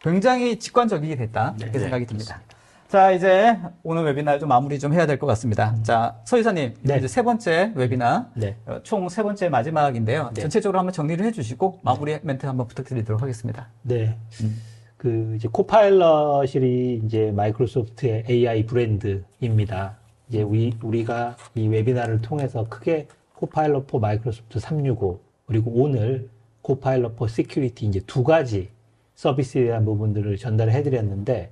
굉장히 직관적이게 됐다. 이렇게 네. 생각이 듭니다. 자, 이제 오늘 웨비나 좀 마무리 좀 해야 될 것 같습니다. 자, 서 이사님, 네. 이제 세 번째 웨비나, 네. 총 세 번째 마지막인데요. 네. 전체적으로 한번 정리를 해주시고 마무리 멘트 한번 부탁드리도록 하겠습니다. 네. 이제 코파일럿이 이제 마이크로소프트의 AI 브랜드입니다. 이제 우리가 이 웨비나를 통해서 크게 코파일럿 포 마이크로소프트 365 그리고 오늘 코파일럿 포 시큐리티 이제 두 가지 서비스에 대한 부분들을 전달해 드렸는데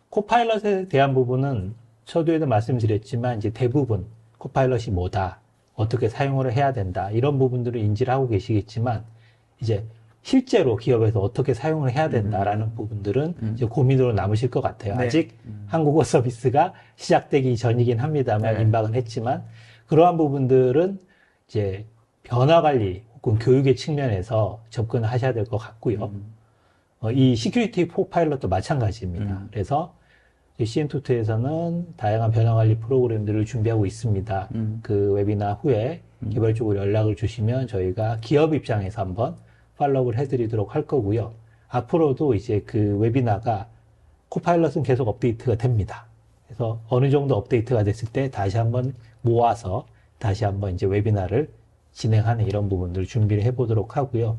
코파일럿에 대한 부분은 서두에도 말씀드렸지만 이제 대부분 코파일럿이 뭐다, 어떻게 사용을 해야 된다 이런 부분들을 인지를 하고 계시겠지만 이제 실제로 기업에서 어떻게 사용을 해야 된다라는 부분들은 이제 고민으로 남으실 것 같아요. 네. 아직 한국어 서비스가 시작되기 전이긴 합니다만 네. 임박은 했지만 그러한 부분들은 이제 변화 관리 혹은 교육의 측면에서 접근을 하셔야 될 것 같고요. 이 시큐리티 포파일럿도 마찬가지입니다. 그래서 CN2T에서는 다양한 변화 관리 프로그램들을 준비하고 있습니다. 그 웨비나 후에 개별적으로 연락을 주시면 저희가 기업 입장에서 한번 팔로우를 해드리도록 할 거고요. 앞으로도 이제 그 웨비나가 코파일럿은 계속 업데이트가 됩니다. 그래서 어느 정도 업데이트가 됐을 때 다시 한번 모아서 다시 한번 이제 웨비나를 진행하는 이런 부분들을 준비를 해보도록 하고요.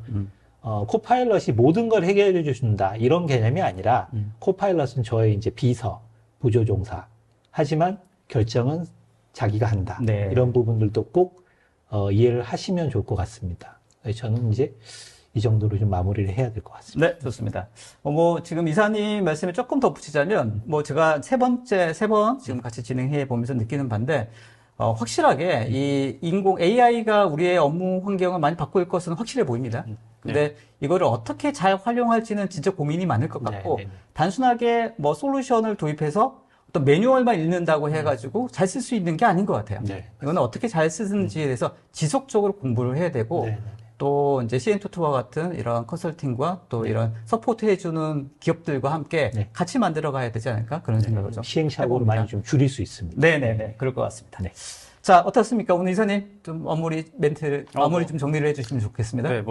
코파일럿이 모든 걸 해결해 주신다 이런 개념이 아니라 코파일럿은 저의 이제 비서, 부조종사. 하지만 결정은 자기가 한다. 네. 이런 부분들도 꼭 이해를 하시면 좋을 것 같습니다. 그래서 저는 이제 이 정도로 좀 마무리를 해야 될 것 같습니다. 네, 좋습니다. 뭐, 지금 이사님 말씀에 조금 더 붙이자면, 뭐, 제가 세 번 지금 같이 진행해 보면서 느끼는 바인데, 확실하게 이 인공 AI가 우리의 업무 환경을 많이 바꿀 것은 확실해 보입니다. 근데 이거를 어떻게 잘 활용할지는 진짜 고민이 많을 것 같고, 단순하게 뭐 솔루션을 도입해서 어떤 매뉴얼만 읽는다고 해가지고 잘 쓸 수 있는 게 아닌 것 같아요. 네. 이거는 어떻게 잘 쓰는지에 대해서 지속적으로 공부를 해야 되고, 네. 또 이제 CN2와 같은 이런 컨설팅과 또 이런 서포트 해주는 기업들과 함께 네. 같이 만들어 가야 되지 않을까 그런 생각을 좀 시행착오를 해봅니다. 많이 좀 줄일 수 있습니다. 네네네 그럴 것 같습니다. 네. 자 어떻습니까 오늘 이사님 좀 마무리 좀 정리를 해주시면 좋겠습니다. 네,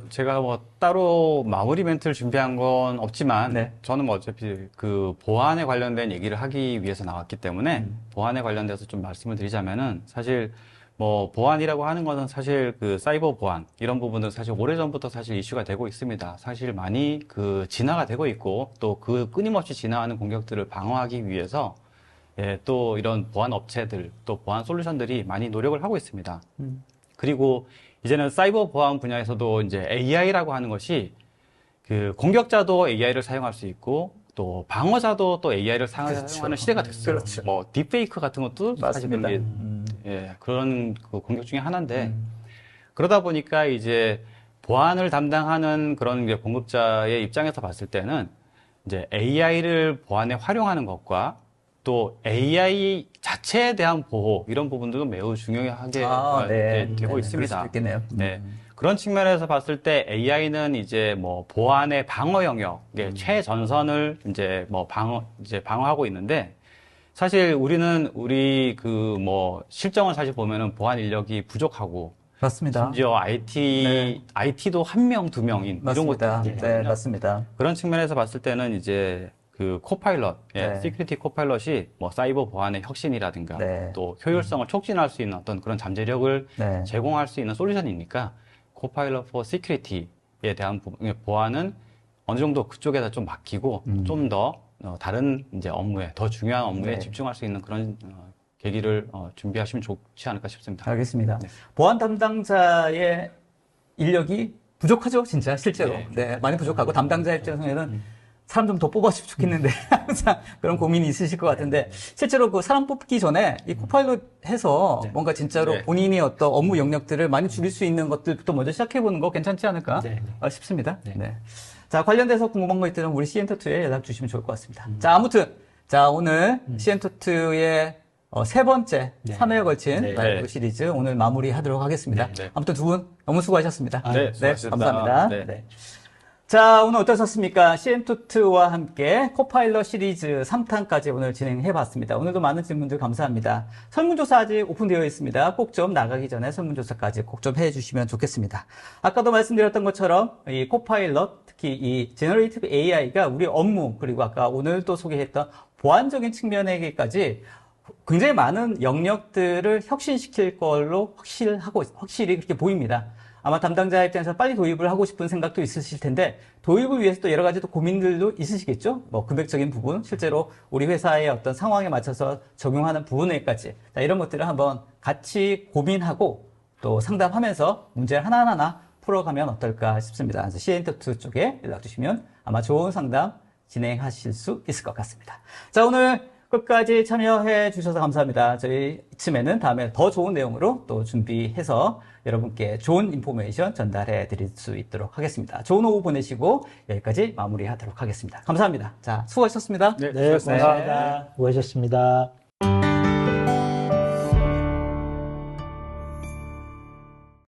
제가 뭐 따로 마무리 멘트를 준비한 건 없지만 네. 저는 뭐 어차피 그 보안에 관련된 얘기를 하기 위해서 나왔기 때문에 보안에 관련돼서 좀 말씀을 드리자면은 사실 뭐 보안이라고 하는 것은 사실 그 사이버 보안 이런 부분은 사실 오래전부터 사실 이슈가 되고 있습니다. 사실 많이 그 진화가 되고 있고 또 그 끊임없이 진화하는 공격들을 방어하기 위해서 또 이런 보안 업체들 또 보안 솔루션들이 많이 노력을 하고 있습니다. 그리고 이제는 사이버 보안 분야에서도 이제 AI라고 하는 것이 그 공격자도 AI를 사용할 수 있고 또 방어자도 또 AI를 사용하는 시대가 됐어요. 그렇죠. 뭐 딥페이크 같은 것도 사실 맞습니다. 그런 게 그런 그 공격 중에 하나인데 그러다 보니까 이제 보안을 담당하는 그런 이제 공급자의 입장에서 봤을 때는 이제 AI를 보안에 활용하는 것과 또 AI 자체에 대한 보호 이런 부분들도 매우 중요하게 되고 있습니다. 그럴 수도 있겠네요. 네. 그런 측면에서 봤을 때 AI는 이제 뭐 보안의 방어 영역의 최전선을 이제 뭐 방어하고 있는데 사실 우리 그 뭐 실정을 사실 보면은 보안 인력이 부족하고 맞습니다. 심지어 IT도 한 명, 두 명인 이런 맞습니다. 것도 네, 맞습니다. 그런 측면에서 봤을 때는 이제 그 코파일럿, 시큐리티 코파일럿이 뭐 사이버 보안의 혁신이라든가 또 효율성을 촉진할 수 있는 어떤 그런 잠재력을 제공할 수 있는 솔루션이니까 코파일럿 for security에 대한 보안은 어느 정도 그쪽에다 좀 맡기고 좀 더 다른 이제 업무에 더 중요한 업무에 집중할 수 있는 그런 계기를 준비하시면 좋지 않을까 싶습니다. 알겠습니다. 보안 담당자의 인력이 부족하죠, 진짜 실제로. 네, 많이 부족하고 담당자 입장에서는 사람 좀 더 뽑았으면 좋겠는데 항상 그런 고민이 있으실 것 같은데 실제로 그 사람 뽑기 전에 이 코파일럿 해서 뭔가 진짜로 본인이 어떤 업무 영역들을 많이 줄일 수 있는 것들부터 먼저 시작해보는 거 괜찮지 않을까 싶습니다. 네. 자, 관련돼서 궁금한 거 있다면 우리 CN2에 연락 주시면 좋을 것 같습니다. 자, 아무튼 오늘 CN2의 세 번째 3회에 걸친 라이브 시리즈 오늘 마무리하도록 하겠습니다. 아무튼 두 분 너무 수고하셨습니다. 감사합니다. 자, 오늘 어떠셨습니까? CN2와 함께 코파일럿 시리즈 3탄까지 오늘 진행해 봤습니다. 오늘도 많은 질문들 감사합니다. 설문조사 아직 오픈되어 있습니다. 꼭 좀 나가기 전에 설문조사까지 꼭 좀 해주시면 좋겠습니다. 아까도 말씀드렸던 것처럼 이 코파일럿, 특히 이 제너레이티브 AI가 우리 업무, 그리고 아까 오늘 또 소개했던 보안적인 측면에게까지 굉장히 많은 영역들을 혁신시킬 걸로 확실히 그렇게 보입니다. 아마 담당자 입장에서 빨리 도입을 하고 싶은 생각도 있으실 텐데 도입을 위해서 또 여러 가지 또 고민들도 있으시겠죠? 뭐 금액적인 부분, 실제로 우리 회사의 어떤 상황에 맞춰서 적용하는 부분에까지 이런 것들을 한번 같이 고민하고 또 상담하면서 문제를 하나하나 풀어가면 어떨까 싶습니다. 그래서 CN2 쪽에 연락 주시면 아마 좋은 상담 진행하실 수 있을 것 같습니다. 자, 오늘 끝까지 참여해 주셔서 감사합니다. 저희 이쯤에는 다음에 더 좋은 내용으로 또 준비해서 여러분께 좋은 인포메이션 전달해 드릴 수 있도록 하겠습니다. 좋은 오후 보내시고 여기까지 마무리하도록 하겠습니다. 감사합니다. 자, 수고하셨습니다. 네, 고맙습니다. 수고하셨습니다.